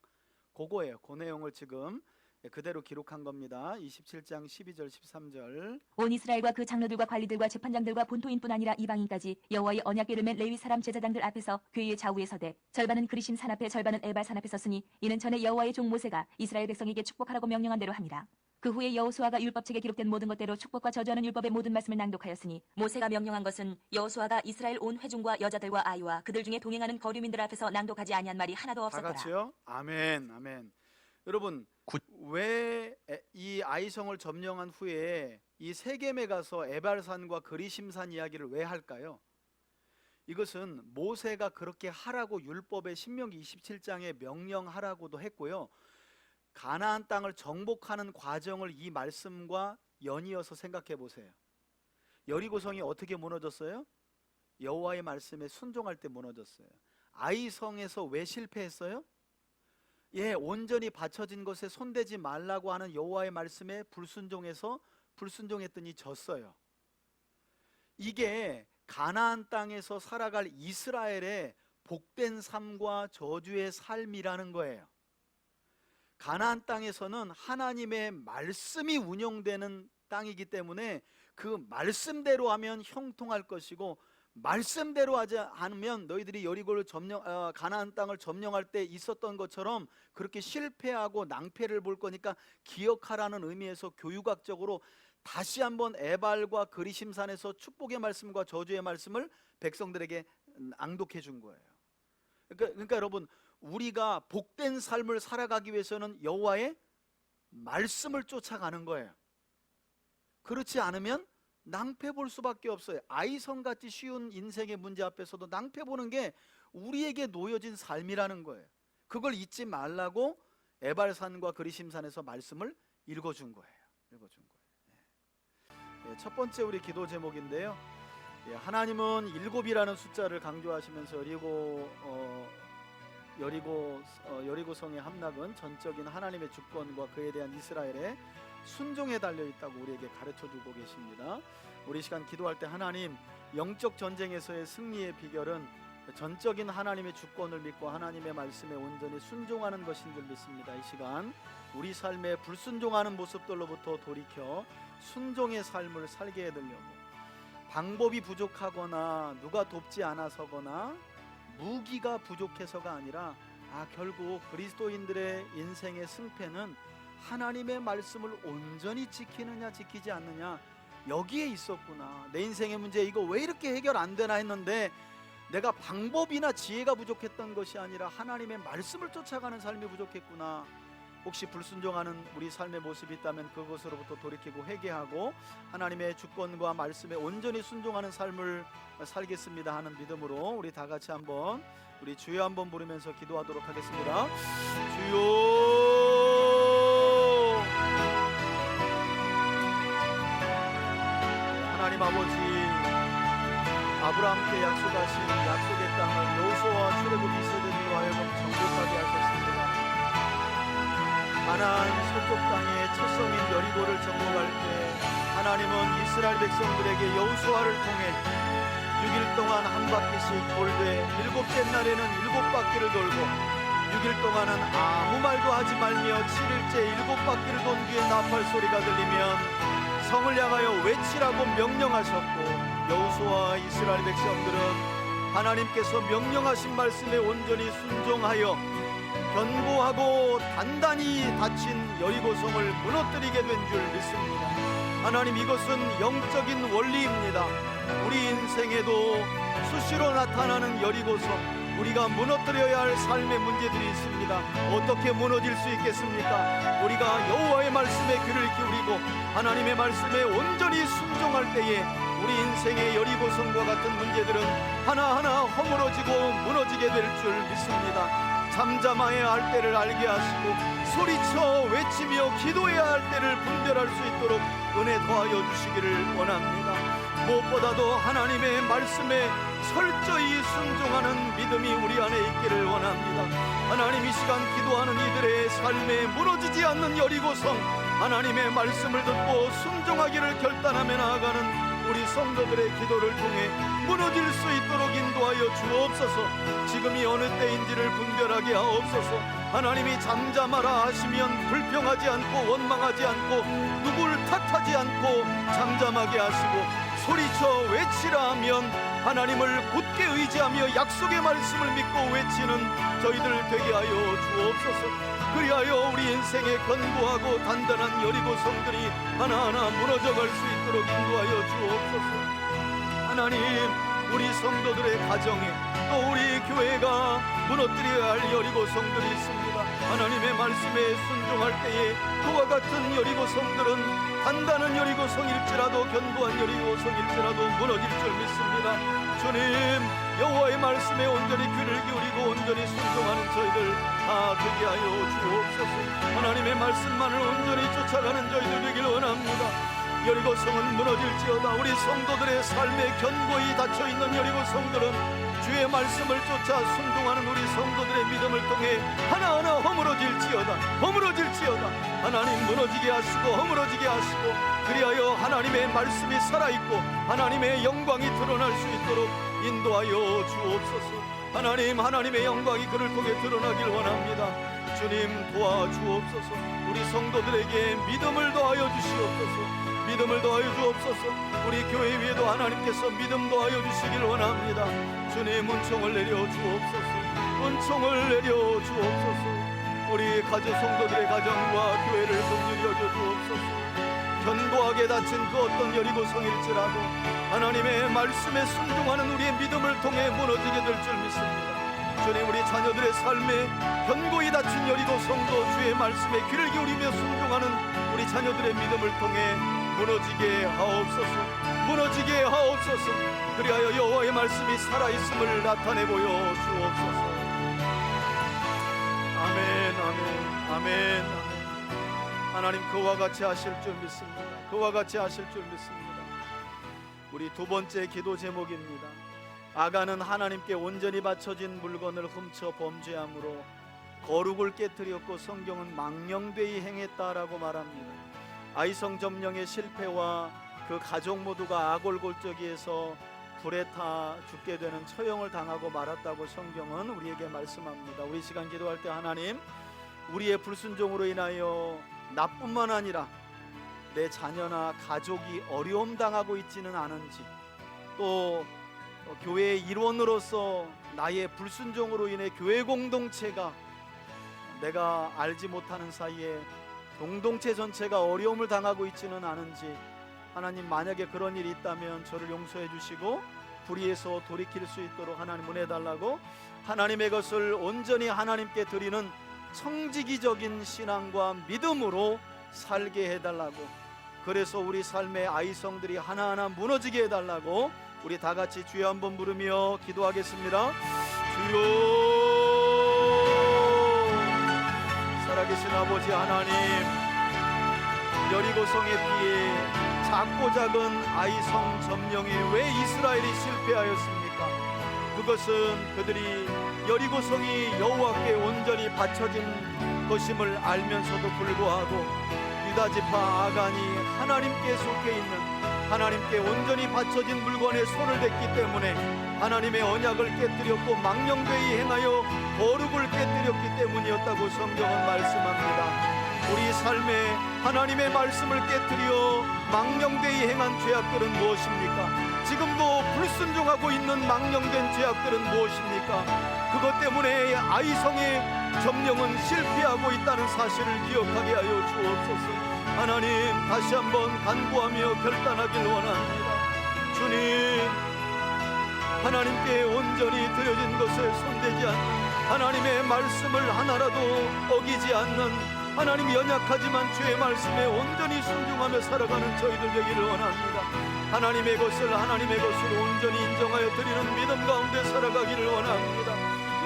그거예요. 그 내용을 지금 그대로 기록한 겁니다. 27장 12절 13절. 온 이스라엘과 그 장로들과 관리들과 재판장들과 본토인뿐 아니라 이방인까지 여호와의 언약궤를 맨 레위 사람 제사장들 앞에서 궤의 좌우에 서되 절반은 그리심 산 앞에 절반은 에발 산 앞에 섰으니 이는 전에 여호와의 종 모세가 이스라엘 백성에게 축복하라고 명령한 대로 함이라. 그 후에 여호수아가 율법책에 기록된 모든 것대로 축복과 저주하는 율법의 모든 말씀을 낭독하였으니 모세가 명령한 것은 여호수아가 이스라엘 온 회중과 여자들과 아이와 그들 중에 동행하는 거류민들 앞에서 낭독하지 아니한 말이 하나도 다 없었더라. 같이요? 아멘, 아멘. 여러분, 왜 이 아이성을 점령한 후에 이 세겜에 가서 에발산과 그리심산 이야기를 왜 할까요? 이것은 모세가 그렇게 하라고 율법의 신명기 27장에 명령하라고도 했고요. 가나안 땅을 정복하는 과정을 이 말씀과 연이어서 생각해 보세요. 여리고성이 어떻게 무너졌어요? 여호와의 말씀에 순종할 때 무너졌어요. 아이성에서 왜 실패했어요? 예, 온전히 바쳐진 것에 손대지 말라고 하는 여호와의 말씀에 불순종했더니 졌어요. 이게 가나안 땅에서 살아갈 이스라엘의 복된 삶과 저주의 삶이라는 거예요. 가나안 땅에서는 하나님의 말씀이 운영되는 땅이기 때문에 그 말씀대로 하면 형통할 것이고, 말씀대로 하지 않으면 너희들이 여리고를 가나안 땅을 점령할 때 있었던 것처럼 그렇게 실패하고 낭패를 볼 거니까 기억하라는 의미에서 교육학적으로 다시 한번 에발과 그리심산에서 축복의 말씀과 저주의 말씀을 백성들에게 낭독해 준 거예요. 그러니까 여러분, 우리가 복된 삶을 살아가기 위해서는 여호와의 말씀을 쫓아가는 거예요. 그렇지 않으면 낭패 볼 수밖에 없어요. 아이성같이 쉬운 인생의 문제 앞에서도 낭패 보는 게 우리에게 놓여진 삶이라는 거예요. 그걸 잊지 말라고 에발산과 그리심산에서 말씀을 읽어준 거예요. 첫 번째 우리 기도 제목인데요. 하나님은 7이라는 숫자를 강조하시면서 여리고성의 함락은 전적인 하나님의 주권과 그에 대한 이스라엘의 순종에 달려있다고 우리에게 가르쳐주고 계십니다. 우리 시간 기도할 때 하나님, 영적 전쟁에서의 승리의 비결은 전적인 하나님의 주권을 믿고 하나님의 말씀에 온전히 순종하는 것인 줄 믿습니다. 이 시간 우리 삶에 불순종하는 모습들로부터 돌이켜 순종의 삶을 살게 해드리려고, 방법이 부족하거나 누가 돕지 않아서거나 무기가 부족해서가 아니라 결국 그리스도인들의 인생의 승패는 하나님의 말씀을 온전히 지키느냐 지키지 않느냐, 여기에 있었구나. 내 인생의 문제 이거 왜 이렇게 해결 안 되나 했는데 내가 방법이나 지혜가 부족했던 것이 아니라 하나님의 말씀을 쫓아가는 삶이 부족했구나. 혹시 불순종하는 우리 삶의 모습이 있다면 그것으로부터 돌이키고 회개하고 하나님의 주권과 말씀에 온전히 순종하는 삶을 살겠습니다 하는 믿음으로 우리 다 같이 한번 우리 주여 한번 부르면서 기도하도록 하겠습니다. 주여. 하나님 아버지, 아브라함께 약속하신 약속의 땅을 여호수아와 출애굽 이스라엘로 하여금 정복하게 하셨습니다. 가나안 서쪽 땅의 첫 성인 여리고를 정복할 때 하나님은 이스라엘 백성들에게 여호수아를 통해 6일 동안 한 바퀴씩 돌되 7째 날에는 7바퀴를 돌고 6일 동안은 아무 말도 하지 말며 7일째 7바퀴를 돈 뒤에 나팔 소리가 들리면 성을 향하여 외치라고 명령하셨고, 여호수아와 이스라엘 백성들은 하나님께서 명령하신 말씀에 온전히 순종하여 견고하고 단단히 닫힌 여리고성을 무너뜨리게 된 줄 믿습니다. 하나님, 이것은 영적인 원리입니다. 우리 인생에도 수시로 나타나는 여리고성, 우리가 무너뜨려야 할 삶의 문제들이 있습니다. 어떻게 무너질 수 있겠습니까? 우리가 여호와의 말씀에 귀를 기울이고 하나님의 말씀에 온전히 순종할 때에 우리 인생의 여리고성과 같은 문제들은 하나하나 허물어지고 무너지게 될 줄 믿습니다. 잠잠해야 할 때를 알게 하시고 소리쳐 외치며 기도해야 할 때를 분별할 수 있도록 은혜 더하여 주시기를 원합니다. 무엇보다도 하나님의 말씀에 철저히 순종하는 믿음이 우리 안에 있기를 원합니다. 하나님, 이 시간 기도하는 이들의 삶에 무너지지 않는 여리고성, 하나님의 말씀을 듣고 순종하기를 결단하며 나아가는 우리 성도들의 기도를 통해 무너질 수 있도록 인도하여 주옵소서. 지금이 어느 때인지를 분별하게 하옵소서. 하나님이 잠잠하라 하시면 불평하지 않고 원망하지 않고 누구를 탓하지 않고 잠잠하게 하시고, 소리쳐 외치라 하면 하나님을 굳게 의지하며 약속의 말씀을 믿고 외치는 저희들 되게 하여 주옵소서. 그리하여 우리 인생에 견고하고 단단한 여리고 성들이 하나하나 무너져갈 수 있도록 인도하여 주옵소서. 하나님, 우리 성도들의 가정에 또 우리 교회가 무너뜨려야 할 여리고 성들이 있습니다. 하나님의 말씀에 순종할 때에 그와 같은 여리고 성들은 단단한 여리고 성일지라도 견고한 여리고 성일지라도 무너질 줄 믿습니다. 주님, 여호와의 말씀에 온전히 귀를 기울이고 온전히 순종하는 저희들 다 되게 하여 주옵소서. 하나님의 말씀만을 온전히 쫓아가는 저희들 되길 원합니다. 여리고 성은 무너질지어다. 우리 성도들의 삶에 견고히 닫혀있는 여리고 성들은 주의 말씀을 쫓아 순종하는 우리 성도들의 믿음을 통해 하나하나 허물어질지어다. 하나님, 무너지게 하시고 허물어지게 하시고, 그리하여 하나님의 말씀이 살아있고 하나님의 영광이 드러날 수 있도록 인도하여 주옵소서. 하나님, 하나님의 영광이 그를 통해 드러나길 원합니다. 주님, 도와주옵소서. 우리 성도들에게 믿음을 더하여 주시옵소서. 믿음을 더하여 주옵소서. 우리 교회 위에도 하나님께서 믿음 더하여 주시길 원합니다. 주님, 은총을 내려 주옵소서. 은총을 내려 주옵소서. 우리 가족 성도들의 가정과 교회를 긍휼히 여겨 주옵소서. 견고하게 닫힌 그 어떤 여리고 성일지라도 하나님의 말씀에 순종하는 우리의 믿음을 통해 무너지게 될 줄 믿습니다. 주님, 우리 자녀들의 삶에 견고히 닫힌 여리고 성도 주의 말씀에 귀를 기울이며 순종하는 우리 자녀들의 믿음을 통해 무너지게 하옵소서. 무너지게 하옵소서. 그리하여 여호와의 말씀이 살아있음을 나타내 보여 주옵소서. 아멘, 아멘, 아멘, 아멘. 하나님, 그와 같이 하실 줄 믿습니다. 그와 같이 하실 줄 믿습니다. 우리 두 번째 기도 제목입니다. 아간은 하나님께 온전히 바쳐진 물건을 훔쳐 범죄함으로 거룩을 깨뜨렸고 성경은 망령되이 행했다라고 말합니다. 아이성 점령의 실패와 그 가족 모두가 아골골짜기에서 불에 타 죽게 되는 처형을 당하고 말았다고 성경은 우리에게 말씀합니다. 우리 시간 기도할 때 하나님, 우리의 불순종으로 인하여 나뿐만 아니라 내 자녀나 가족이 어려움 당하고 있지는 않은지, 또 교회의 일원으로서 나의 불순종으로 인해 교회 공동체가 내가 알지 못하는 사이에 공동체 전체가 어려움을 당하고 있지는 않은지, 하나님, 만약에 그런 일이 있다면 저를 용서해 주시고 불의에서 돌이킬 수 있도록 하나님 은혜 달라고, 하나님의 것을 온전히 하나님께 드리는 청지기적인 신앙과 믿음으로 살게 해달라고, 그래서 우리 삶의 아이성들이 하나하나 무너지게 해달라고 우리 다 같이 주여 한번 부르며 기도하겠습니다. 주여, 살아계신 아버지 하나님, 여리고성에 비해 작고 작은 아이성 점령에 왜 이스라엘이 실패하였습니까? 그것은 그들이 여리고성이 여호와께 온전히 바쳐진 것임을 알면서도 불구하고 유다지파 아간이 하나님께 속해 있는, 하나님께 온전히 바쳐진 물건에 손을 댔기 때문에 하나님의 언약을 깨뜨렸고 망령되이 행하여 거룩을 깨뜨렸기 때문이었다고 성경은 말씀합니다. 우리 삶에 하나님의 말씀을 깨뜨려 망령되이 행한 죄악들은 무엇입니까? 지금도 불순종하고 있는 망령된 죄악들은 무엇입니까? 그것 때문에 아이성의 점령은 실패하고 있다는 사실을 기억하게 하여 주옵소서. 하나님, 다시 한번 간구하며 결단하길 원합니다. 주님, 하나님께 온전히 드려진 것에 손대지 않는, 하나님의 말씀을 하나라도 어기지 않는, 하나님 연약하지만 주의 말씀에 온전히 순종하며 살아가는 저희들 되기를 원합니다. 하나님의 것을 하나님의 것으로 온전히 인정하여 드리는 믿음 가운데 살아가기를 원합니다.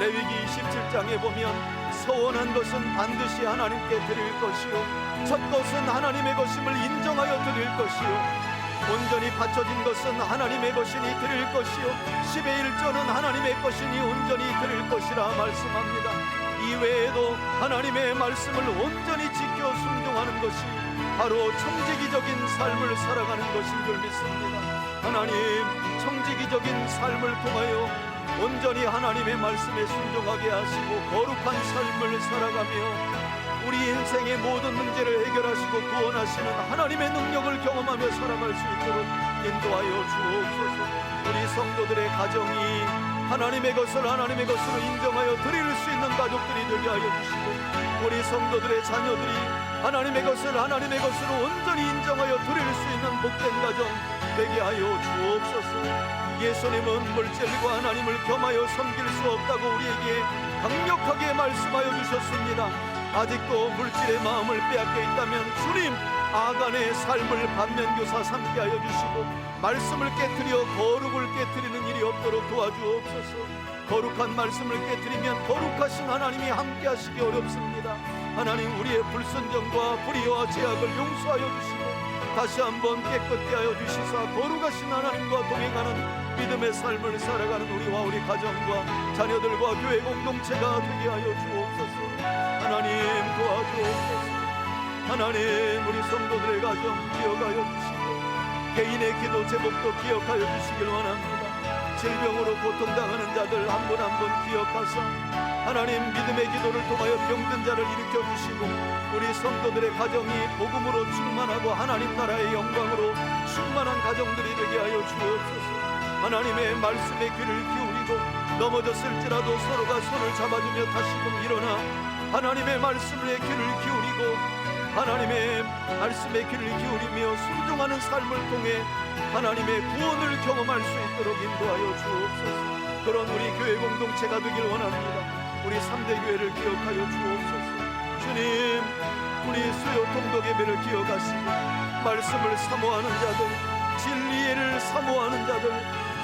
레위기 27장에 보면 서원한 것은 반드시 하나님께 드릴 것이요 첫 것은 하나님의 것임을 인정하여 드릴 것이요 온전히 바쳐진 것은 하나님의 것이니 드릴 것이요 10의 1조는 하나님의 것이니 온전히 드릴 것이라 말씀합니다. 이외에도 하나님의 말씀을 온전히 지켜 순종하는 것이 바로 청지기적인 삶을 살아가는 것인 줄 믿습니다. 하나님, 청지기적인 삶을 통하여 온전히 하나님의 말씀에 순종하게 하시고 거룩한 삶을 살아가며 우리 인생의 모든 문제를 해결하시고 구원하시는 하나님의 능력을 경험하며 살아갈 수 있도록 인도하여 주옵소서. 우리 성도들의 가정이 하나님의 것을 하나님의 것으로 인정하여 드릴 수 있는 가족들이 되게 하여 주시고, 우리 성도들의 자녀들이 하나님의 것을 하나님의 것으로 온전히 인정하여 드릴 수 있는 복된 가정 되게 하여 주옵소서. 예수님은 물질과 하나님을 겸하여 섬길 수 없다고 우리에게 강력하게 말씀하여 주셨습니다. 아직도 물질의 마음을 빼앗겨 있다면 주님, 아간의 삶을 반면교사 삼게 하여 주시고 말씀을 깨뜨려 거룩을 깨뜨리는 일이 없도록 도와주옵소서. 거룩한 말씀을 깨뜨리면 거룩하신 하나님이 함께 하시기 어렵습니다. 하나님, 우리의 불순종과 불의와 죄악을 용서하여 주시고 다시 한번 깨끗게 하여 주시사 거룩하신 하나님과 동행하는 믿음의 삶을 살아가는 우리와 우리 가정과 자녀들과 교회 공동체가 되게 하여 주옵소서. 하나님, 도와주옵소서. 하나님, 우리 성도들의 가정 기억하여 주시고 개인의 기도 제목도 기억하여 주시길 원합니다. 질병으로 고통당하는 자들 한 분 한 분 기억하사 하나님, 믿음의 기도를 통하여 병든 자를 일으켜 주시고 우리 성도들의 가정이 복음으로 충만하고 하나님 나라의 영광으로 충만한 가정들이 되게 하여 주옵소서. 하나님의 말씀에 귀를 기울이고 넘어졌을지라도 서로가 손을 잡아주며 다시금 일어나 하나님의 말씀에 귀를 기울이고 하나님의 말씀에 귀를 기울이며 순종하는 삶을 통해 하나님의 구원을 경험할 수 있도록 인도하여 주옵소서. 그런 우리 교회 공동체가 되길 원합니다. 우리 3대 교회를 기억하여 주옵소서. 주님, 우리 수요 통독 예배를 기억하시고 말씀을 사모하는 자들, 진리를 사모하는 자들,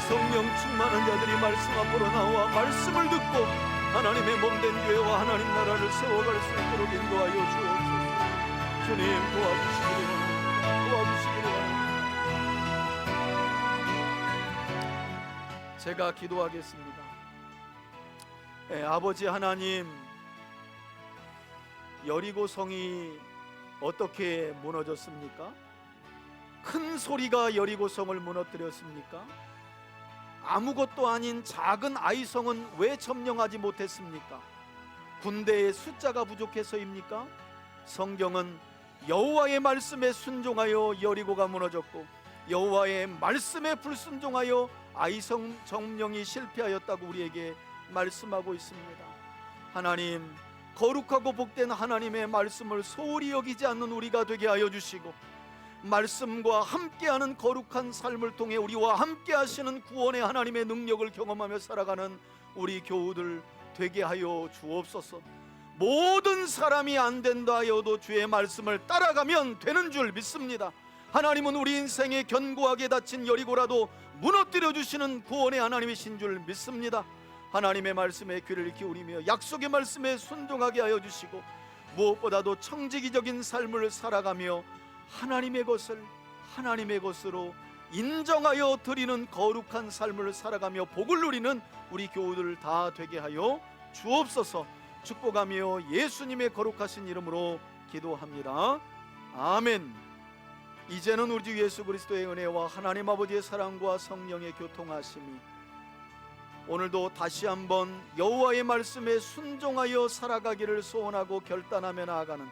성령 충만한 자들이 말씀 앞으로 나와 말씀을 듣고 하나님의 몸된 교회와 하나님 나라를 세워갈 수 있도록 인도하여 주옵소서. 주님, 도와주시기를 원합니다. 도와주시기를 원합니다. 제가 기도하겠습니다. 아버지 하나님, 여리고성이 어떻게 무너졌습니까? 큰 소리가 여리고성을 무너뜨렸습니까? 아무것도 아닌 작은 아이성은 왜 점령하지 못했습니까? 군대의 숫자가 부족해서입니까? 성경은 여호와의 말씀에 순종하여 여리고가 무너졌고 여호와의 말씀에 불순종하여 아이성 점령이 실패하였다고 우리에게 말씀하고 있습니다. 하나님, 거룩하고 복된 하나님의 말씀을 소홀히 여기지 않는 우리가 되게 하여 주시고 말씀과 함께하는 거룩한 삶을 통해 우리와 함께 하시는 구원의 하나님의 능력을 경험하며 살아가는 우리 교우들 되게 하여 주옵소서. 모든 사람이 안 된다 하여도 주의 말씀을 따라가면 되는 줄 믿습니다. 하나님은 우리 인생에 견고하게 닫힌 여리고라도 무너뜨려 주시는 구원의 하나님이신 줄 믿습니다. 하나님의 말씀에 귀를 기울이며 약속의 말씀에 순종하게 하여 주시고 무엇보다도 청지기적인 삶을 살아가며 하나님의 것을 하나님의 것으로 인정하여 드리는 거룩한 삶을 살아가며 복을 누리는 우리 교우들 다 되게 하여 주옵소서. 축복하며 예수님의 거룩하신 이름으로 기도합니다. 아멘. 이제는 우리 주 예수 그리스도의 은혜와 하나님 아버지의 사랑과 성령의 교통하심이 오늘도 다시 한번 여호와의 말씀에 순종하여 살아가기를 소원하고 결단하며 나아가는,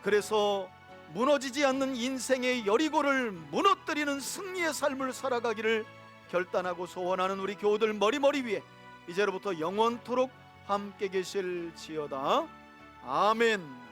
그래서 무너지지 않는 인생의 여리고를 무너뜨리는 승리의 삶을 살아가기를 결단하고 소원하는 우리 교우들 머리 위에 이제로부터 영원토록 함께 계실지어다. 아멘.